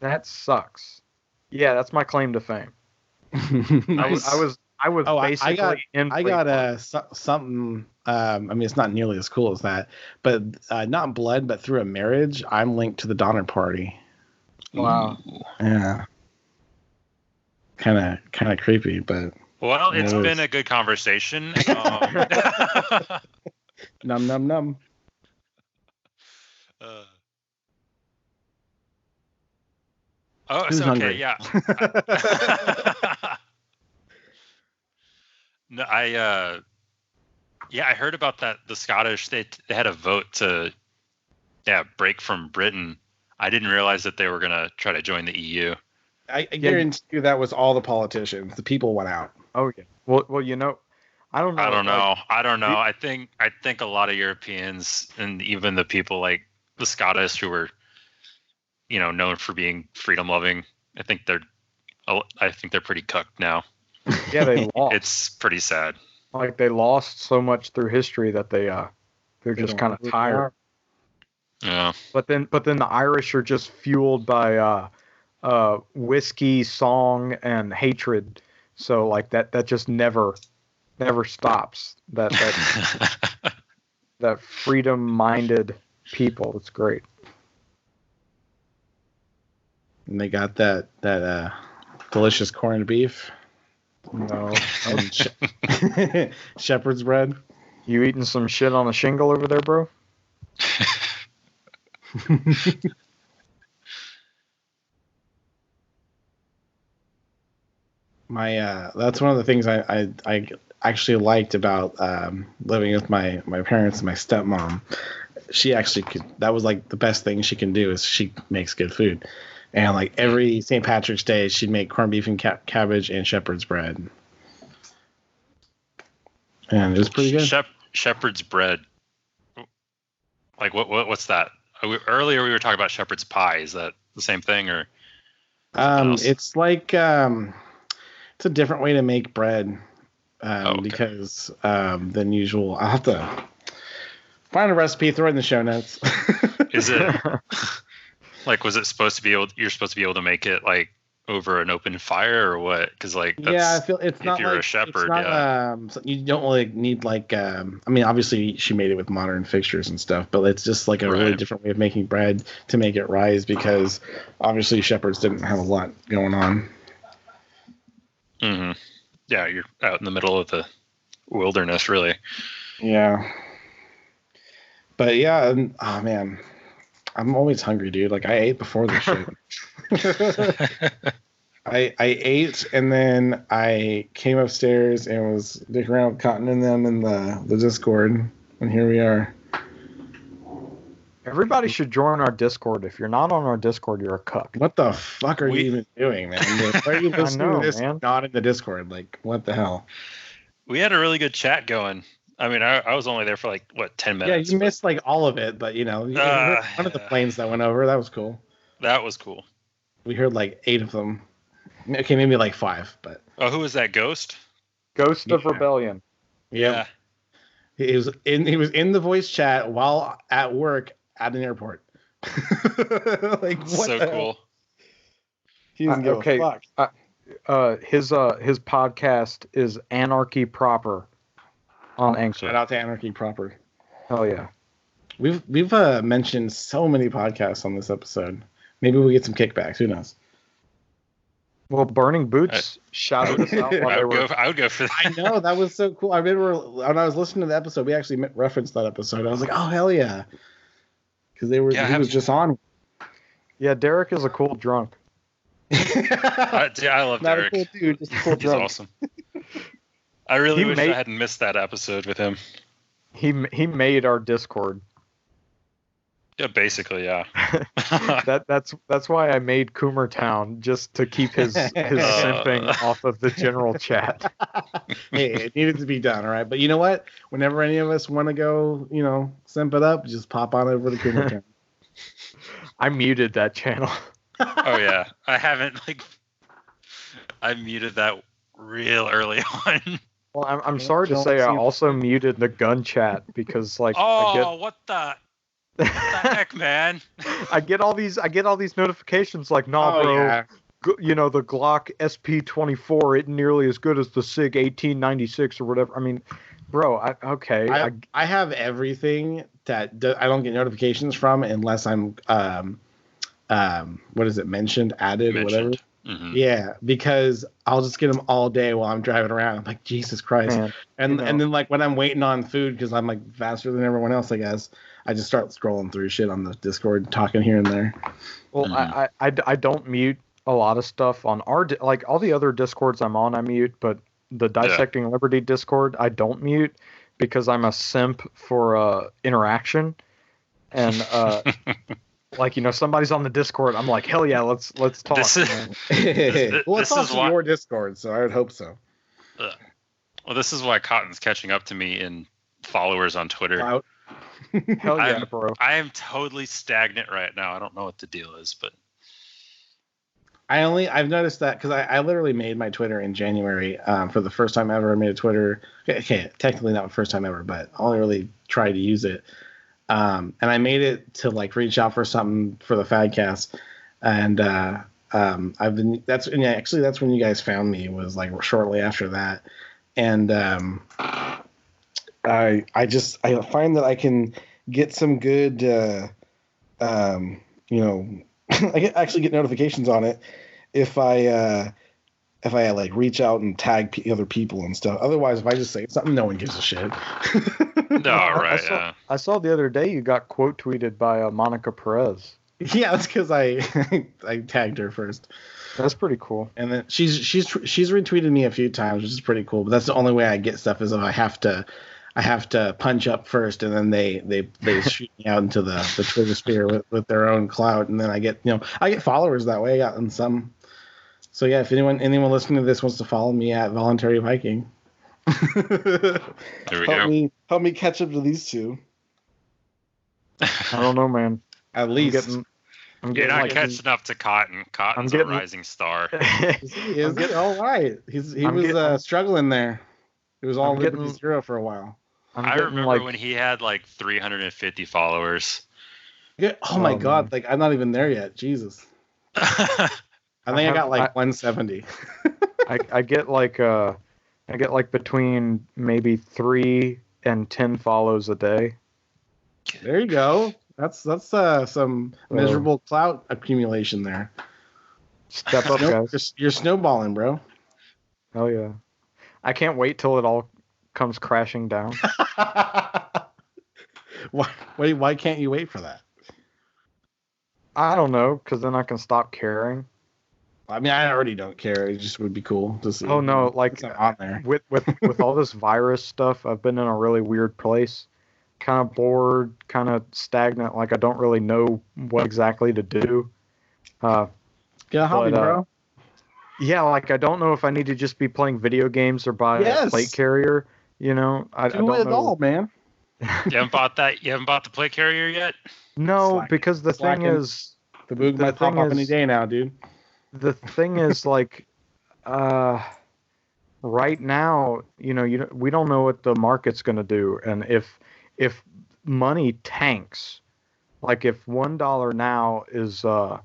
that sucks. Yeah, that's my claim to fame. Nice. I was basically I got something. I mean, it's not nearly as cool as that, but not blood, but through a marriage, I'm linked to the Donner Party. Wow. Yeah. Kind of creepy, but. Well, it's been a good conversation. Num. Oh, Who's it's okay. hungry? Yeah. No, I heard about that. The Scottish, they had a vote to break from Britain. I didn't realize that they were gonna try to join the EU. I guarantee you that was all the politicians. The people went out. Oh yeah. Well, you know, I don't know. I don't know. I don't know. the- I think a lot of Europeans and even the people like the Scottish who were, known for being freedom loving. I think they're pretty cooked now. Yeah, they lost. It's pretty sad. Like they lost so much through history that they're just kind of tired. Yeah. But then the Irish are just fueled by whiskey, song, and hatred. So like that just never stops. That that freedom-minded people. It's great. And they got that delicious corned beef. No, And shepherd's bread. you eating some shit on a shingle over there, bro? That's one of the things I actually liked about living with my parents and my stepmom. She actually that was like the best thing she can do is she makes good food. And like every St. Patrick's Day, she'd make corned beef and cabbage and shepherd's bread. And it was pretty good. Shepherd's bread. Like what's that? Earlier we were talking about shepherd's pie. Is that the same thing or? It's like it's a different way to make bread Okay. because than usual. I'll have to find a recipe, throw it in the show notes. Is it like you're supposed to be able to make it like over an open fire or what? Because like I feel it's if not you're like a shepherd, you don't really need like I mean obviously she made it with modern fixtures and stuff, but it's just like a really Right. different way of making bread to make it rise because obviously shepherds didn't have a lot going on. Mm-hmm. Yeah, you're out in the middle of the wilderness, really. Yeah. But yeah, oh man, I'm always hungry, dude. Like I ate before this shit. I ate and then I came upstairs and was dicking around with Cotton and them in the Discord, and here we are. Everybody should join our Discord. If you're not on our Discord, you're a cuck. What the fuck are you even doing, man? Why are you listening know, to this man. not in the Discord? Like, what the hell? We had a really good chat going. I mean, I was only there for like 10 minutes. Yeah, you missed like all of it, but you heard one of the planes that went over. That was cool. That was cool. We heard like 8 of them. Okay, maybe like 5, but Oh, who was that? Ghost? Ghost of Yeah. Rebellion. yeah. He was in the voice chat while at work at an airport. Like what? So the cool. hell? He doesn't give Okay. a fuck. His podcast is Anarchy Proper on Anchor. Shout out to Anarchy Proper. Hell yeah. We've mentioned so many podcasts on this episode. Maybe we'll get some kickbacks. Who knows? Well, Burning Boots shouted us out while I they would, were. go, I would go for that. I know, that was so cool. I remember when I was listening to the episode, we actually referenced that episode. I was like, oh hell yeah, because he was just on. Yeah, Derek is a cool drunk. I love Not Derek. a cool dude, just a cool He's drunk. awesome. I really He wish made- I hadn't missed that episode with him. He made our Discord. Yeah, basically, yeah. That's why I made Coomer Town, just to keep his simping off of the general chat. Hey, it needed to be done, all right. But you know what? Whenever any of us want to go, simp it up, just pop on over to Coomertown. I muted that channel. Oh yeah, I muted that real early on. Well, I'm sorry to say I also muted the gun chat because what the heck, man? I get all these notifications like, nah, bro. yeah. The Glock SP24 isn't nearly as good as the SIG 1896 or whatever. I mean, bro, I have everything that I don't get notifications from unless I'm what is it, mentioned, added, or whatever. Mhm. Yeah, because I'll just get them all day while I'm driving around. I'm like, Jesus Christ. Man, and then like when I'm waiting on food, because I'm like faster than everyone else, I guess, I just start scrolling through shit on the Discord, talking here and there. well, Mhm. I don't mute a lot of stuff on like all the other Discords I'm on, I mute, but the Dissecting Liberty Discord, I don't mute because I'm a simp for interaction. And like, somebody's on the Discord, I'm like, hell yeah, let's talk. This is, well, it's also your Discord, so I would hope so. Well, this is why Cotton's catching up to me in followers on Twitter. Hell yeah, bro. I am totally stagnant right now. I don't know what the deal is, but I've noticed that because I literally made my Twitter in January for the first time ever. I made a Twitter. Okay, technically not the first time ever, but I only really tried to use it. And I made it to like reach out for something for the Fadcast, and that's when you guys found me, was like shortly after that, and I find that I can get some good I actually get notifications on it if I like reach out and tag other people and stuff. Otherwise, if I just say something, no one gives a shit. No, right. I saw the other day you got quote tweeted by Monica Perez. Yeah, that's because I tagged her first. That's pretty cool. And then she's retweeted me a few times, which is pretty cool. But that's the only way I get stuff, is if I have to punch up first, and then they shoot me out into the Twitter sphere with their own clout, and then I get followers that way. I got in some. So yeah, if anyone listening to this wants to follow me at Voluntary Viking, There we go. Help me catch up to these two. I don't know, man. At least You're not catching up to Cotton. Cotton's a rising star. He is all right. He was struggling there. It was all Liberty Zero for a while. I remember when he had like 350 followers. Yeah. Oh my God! Like, I'm not even there yet. Jesus. I got 170. I get like between maybe 3 and 10 follows a day. There you go. That's some miserable clout accumulation there. Step up, guys. You're snowballing, bro. Hell yeah. I can't wait till it all comes crashing down. Why can't you wait for that? I don't know, because then I can stop caring. I mean, I already don't care. It just would be cool to see. Oh no, like on there. with all this virus stuff, I've been in a really weird place. Kind of bored, kind of stagnant. Like I don't really know what exactly to do. Get a hobby, bro. Yeah, like I don't know if I need to just be playing video games or buy a plate carrier. I don't know. Do it all, man. You haven't bought that? You haven't bought the plate carrier yet? No, because the thing is, the boog might pop up any day now, dude. The thing is, like, right now, we don't know what the market's going to do, and if money tanks, like if $1 now is or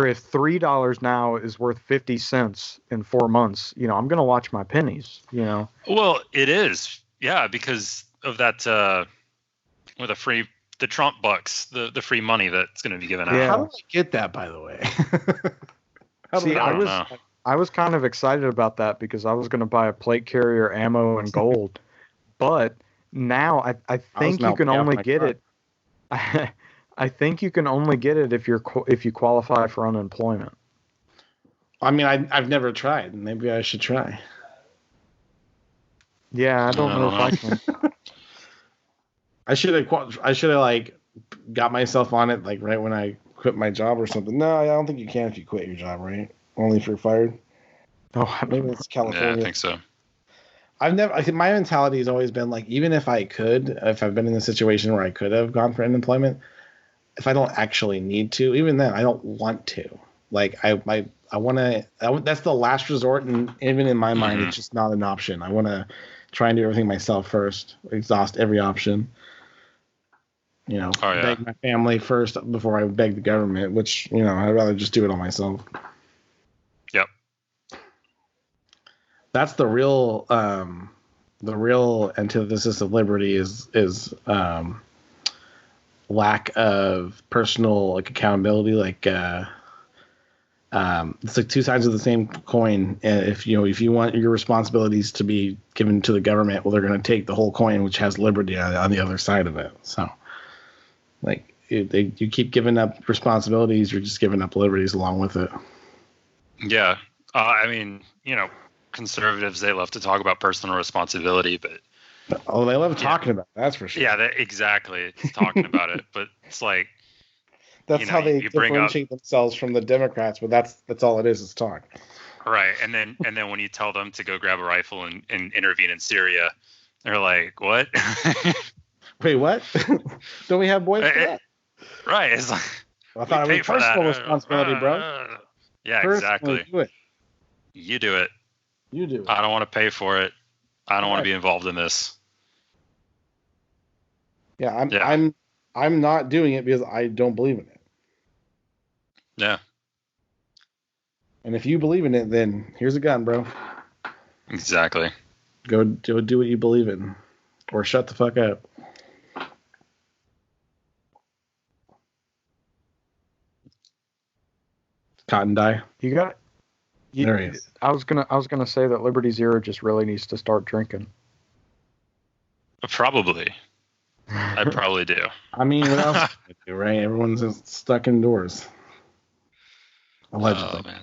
if $3 now is worth 50 cents in 4 months, I'm going to watch my pennies, Well, it is. Yeah, because of that with the Trump bucks, the free money that's going to be given out. Yeah. How do I get that, by the way? I was kind of excited about that because I was going to buy a plate carrier, ammo, and gold. But now I think you can only get it. I think you can only get it if you qualify for unemployment. I mean, I've never tried. Maybe I should try. Yeah, I don't know if I can. I should have like got myself on it like right when I quit my job or something. No, I don't think you can if you quit your job, right? Only if you're fired. Oh, maybe it's California. Yeah, I think so. I think my mentality has always been like, even if I've been in a situation where I could have gone for unemployment, if I don't actually need to, even then I don't want to. Like I want to. That's the last resort, and even in my mind, it's just not an option. I want to try and do everything myself first, exhaust every option. Beg my family first before I beg the government, which, I'd rather just do it all myself. Yep. That's the real antithesis of liberty is lack of personal accountability. It's like two sides of the same coin. And if you want your responsibilities to be given to the government, well, they're going to take the whole coin, which has liberty on the other side of it. So, you keep giving up responsibilities, you're just giving up liberties along with it. Yeah. I mean, conservatives, they love to talk about personal responsibility, but Oh, they love talking about it, that's for sure. yeah, exactly. Talking about it, but it's like that's how they you bring up differentiate themselves from the Democrats, but that's all it is talk. right, and then when you tell them to go grab a rifle and intervene in Syria, they're like, "What? Wait, what? Don't we have boys for that?" Right. It's like, I thought it was personal responsibility, bro. Yeah, Personally, exactly. do it. You do it. You do it. I don't want to pay for it. I don't want to be involved in this. Yeah, I'm not doing it because I don't believe in it. Yeah. And if you believe in it, then here's a gun, bro. Exactly. Go do what you believe in, or shut the fuck up. Cotton dye. You got. There he is. I was gonna say that Liberty Zero just really needs to start drinking. Probably. I probably do. I mean, what else can I do, right? Everyone's stuck indoors. Allegedly. Oh, man.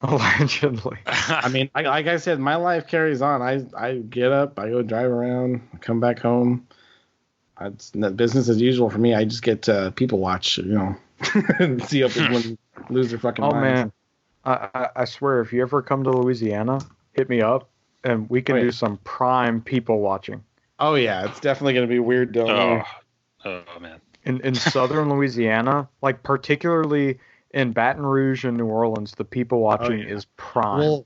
Allegedly. I mean, like I said, my life carries on. I get up, I go drive around, I come back home. It's business as usual for me. I just get people watch, and see how people lose their fucking minds. Man, I swear, if you ever come to Louisiana, hit me up, and we can do some prime people watching. Oh yeah, it's definitely gonna be weird down there. Oh man. In southern Louisiana, like particularly in Baton Rouge and New Orleans, the people watching is prime. Well,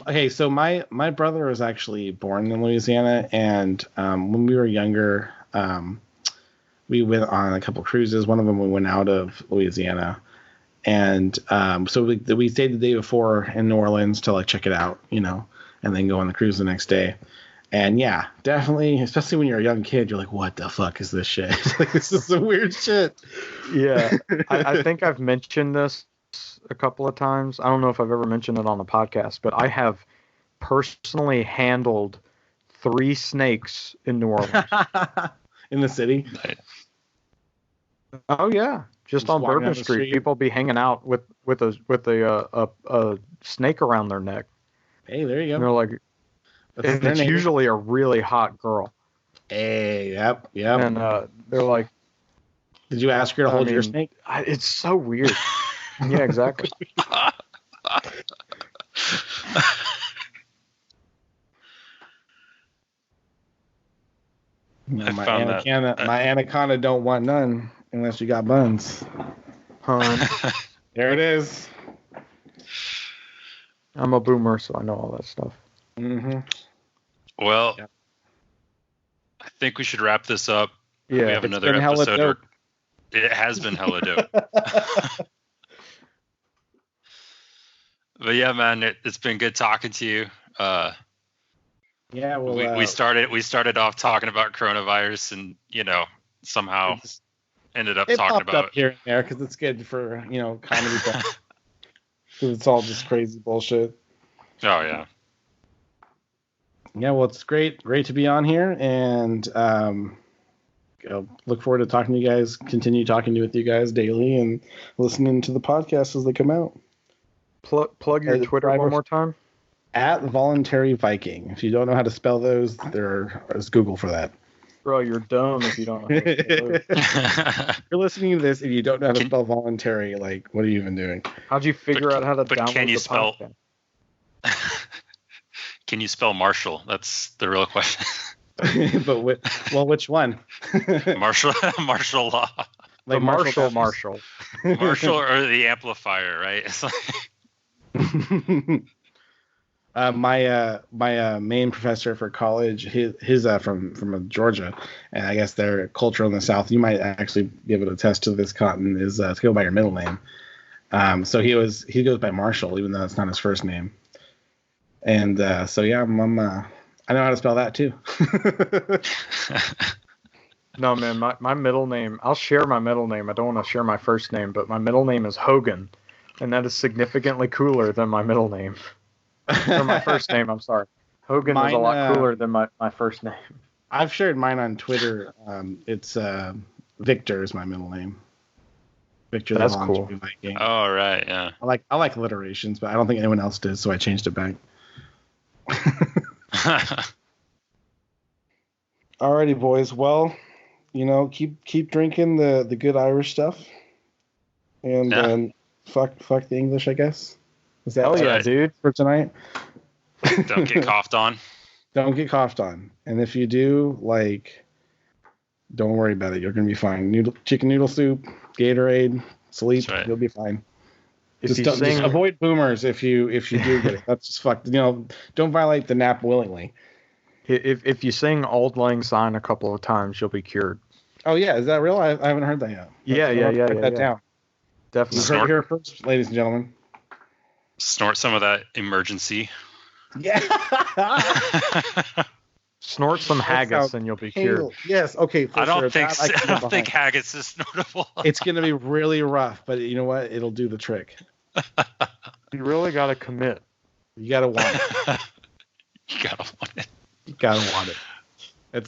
okay, so my brother was actually born in Louisiana, and when we were younger, we went on a couple cruises. One of them we went out of Louisiana, and so we stayed the day before in New Orleans to like check it out, and then go on the cruise the next day. And yeah, definitely, especially when you're a young kid, you're like, what the fuck is this shit? Like, this is some weird shit. Yeah, I think I've mentioned this a couple of times. I don't know if I've ever mentioned it on the podcast, but I have personally handled 3 snakes in New Orleans. In the city? Oh yeah, just on Bourbon Street, people be hanging out with a snake around their neck. Hey, there you go. And they're like, it's usually a really hot girl. Hey, yep. And they're like, did you ask her to hold your snake? It's so weird. Yeah, exactly. My anaconda don't want none unless you got buns. Hun. There it is. I'm a boomer, so I know all that stuff. Mm-hmm. Well, I think we should wrap this up. Yeah, we have another episode. It has been hella dope. But yeah, man, it's been good talking to you. Yeah, well, we started off talking about coronavirus, and somehow ended up talking about up here and there because it's good for comedy. Because it's all just crazy bullshit. Oh yeah. Yeah, well, it's great to be on here, and look forward to talking to you guys. Continue talking with you guys daily, and listening to the podcasts as they come out. Plug your Twitter one more time. At Voluntary Viking. If you don't know how to spell those, there's Google for that. Bro, you're dumb if you don't know how to spell those. If you're listening to this and you don't know how to spell voluntary, like, what are you even doing? How'd you figure out how to download can you the podcast? Can you spell Marshall? That's the real question. But which one? Marshall Law. Like Marshall. Marshall or the amplifier, right? It's like my main professor for college, his from Georgia, and I guess their culture in the South. You might actually be able to attest to this, Cotton, is to go by your middle name. So he goes by Marshall, even though it's not his first name. And so yeah, I know how to spell that too. No, man, my middle name, I'll share my middle name. I don't want to share my first name, but my middle name is Hogan, and that is significantly cooler than my middle name. Or my first name, I'm sorry. Hogan is a lot cooler than my first name. I've shared mine on Twitter. It's Victor is my middle name. Victor the That's Voluntary cool. Viking. Oh, right. Yeah. I like alliterations, but I don't think anyone else did, so I changed it back. Alrighty, boys. Well, keep drinking the good Irish stuff, and Yeah. fuck the English, I guess. Is that Hell yeah, right. dude. for tonight? Don't get coughed on. Don't get coughed on, and if you do, don't worry about it. You're gonna be fine. Chicken noodle soup, Gatorade, sleep. That's right. You'll be fine. If Just, you just sing, avoid boomers if you do get it. That's just fucked. Don't violate the nap willingly. if you sing Auld Lang Syne a couple of times, you'll be cured. Oh yeah, is that real? I haven't heard that yet. Yeah. Write that down. You Definitely. heard it here first, ladies and gentlemen. Snort some of that emergency. Yeah. Snort some haggis and you'll be cured. Yes. Okay. For I don't sure. think That I can I get don't think behind. haggis is snortable. It's gonna be really rough, but you know what? It'll do the trick. You really got to commit. You gotta want it. You gotta want it. You gotta want it.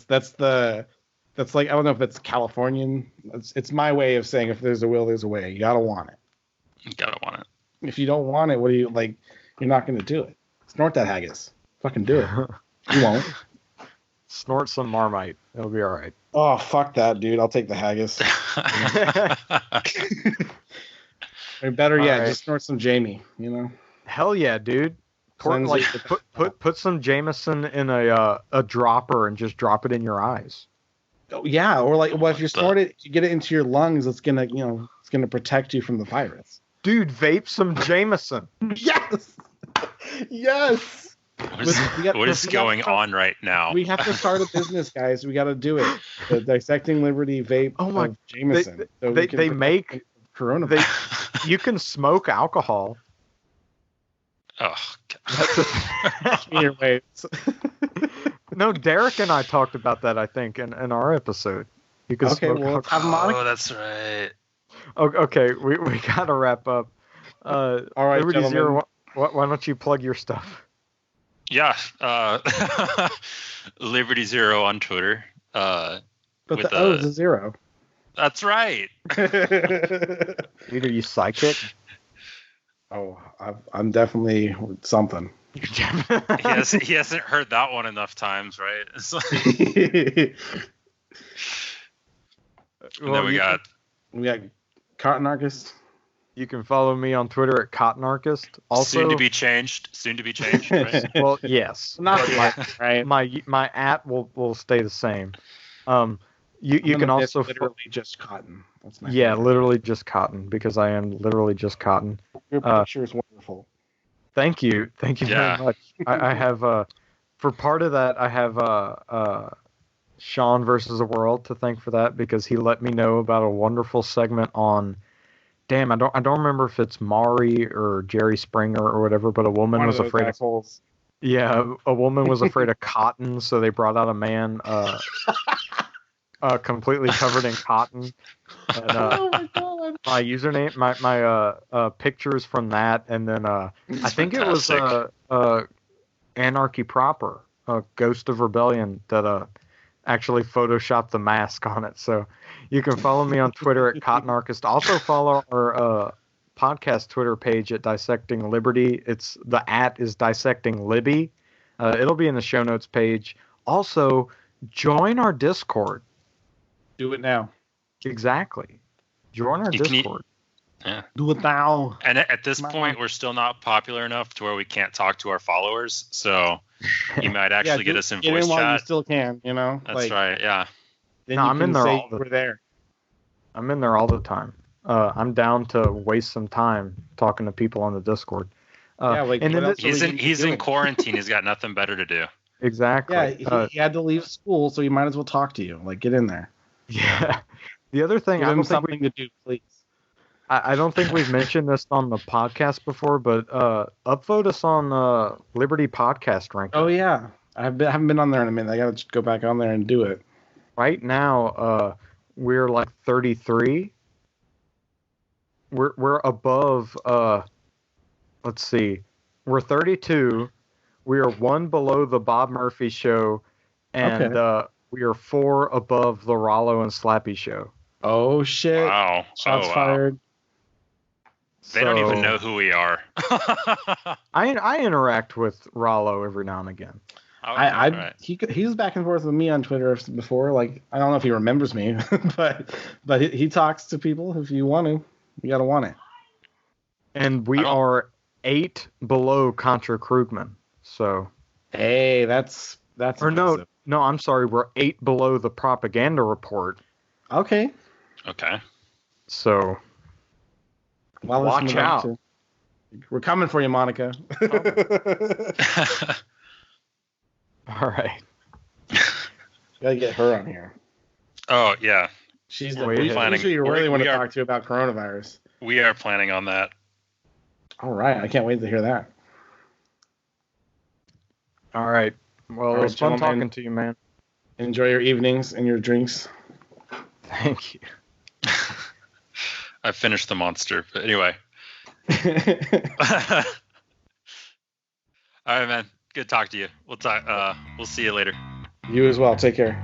That's like, I don't know if that's Californian. It's my way of saying if there's a will, there's a way. You gotta want it. You gotta want it. If you don't want it, what do you like? You're not gonna do it. Snort that haggis. Fucking do it. You won't. Snort some Marmite. It'll be all right. Oh, fuck that, dude. I'll take the haggis. Or better yet, All right. just snort some Jamie, Hell yeah, dude. Cleanse Put some Jameson in a dropper and just drop it in your eyes. Oh, yeah, or if you snort it, you get it into your lungs, it's gonna protect you from the virus. Dude, vape some Jameson. Yes! Yes! What is going on right now? We have to start a business, guys. We got to do it. The Dissecting Liberty vape of Jameson. They make coronavirus. You can smoke alcohol. Oh, God. Either way. No, Derek and I talked about that, I think, in our episode. You can smoke well, alcohol. have Monica. Oh, that's right. Okay, we got to wrap up. All right, Liberty gentlemen. Zero, why don't you plug your stuff? Yeah. Liberty Zero on Twitter. But with the O is a 0. That's right. Dude, are you psychic? Oh, I'm definitely something. He hasn't heard that one enough times, right? It's like, and then we got Cotton Arcus. You can follow me on Twitter at Cottonarchist. Also, soon to be changed. Right? well, yes, Not but yet, right? my at will stay the same. You can also literally just cotton. That's my yeah, favorite. literally just cotton because I am literally just cotton. Your picture is wonderful. Thank you Yeah. very much. I have for part of that I have Sean versus the World to thank for that because he let me know about a wonderful segment on. Damn, I don't remember if it's Maury or Jerry Springer or whatever, but a woman was afraid of assholes. yeah, a woman was afraid of cotton, so they brought out a man completely covered in cotton. And, Oh my god. my username, my pictures from that, and then I think it was Anarchy Proper, Ghost of Rebellion that actually photoshopped the mask on it. So you can follow me on Twitter at Cottonarchist. Also follow our podcast Twitter page at Dissecting Liberty. The @ is Dissecting Libby. It'll be in the show notes page. Also, join our Discord. Do it now. Exactly. Join our Discord. Yeah. Do it now. And at this point, we're still not popular enough to where we can't talk to our followers. So you might actually get us in Get voice in while you chat. still can, That's right. Yeah. Then No, you I'm can in there say all you the- were there. I'm in there all the time. I'm down to waste some time talking to people on the Discord. Yeah, and what then else He's are in we he's doing? in quarantine. He's got nothing better to do. exactly. Yeah, he had to leave school, so you might as well talk to you. Get in there. Yeah. The other thing, Give I him don't think something to do, please. I don't think we've mentioned this on the podcast before, but upvote us on Liberty Podcast Ranking. Oh yeah, I haven't been on there in a minute. I gotta just go back on there and do it. Right now, we're like 33. We're above. Let's see, we're 32. We are 1 below the Bob Murphy show, and we are 4 above the Rollo and Slappy show. Oh shit! Wow. Shots wow. fired. They don't even know who we are. I interact with Rollo every now and again. Right. He was back and forth with me on Twitter before. Like, I don't know if he remembers me, but he talks to people. If you want to, you gotta want it. And we are 8 below Contra Krugman. So hey, that's or impressive. no, I'm sorry, we're 8 below the propaganda report. Okay. So well, watch out. We're coming for you, Monica. All right. Gotta get her on here. Oh yeah. She's planning. You really want to talk to about coronavirus. We are planning on that. Oh, All right, I can't wait to hear that. All right. Well, it was fun talking to you, man. Enjoy your evenings and your drinks. Thank you. I finished the monster, but anyway. All right, man. Good to talk to you. We'll talk. We'll see you later. You as well. Take care.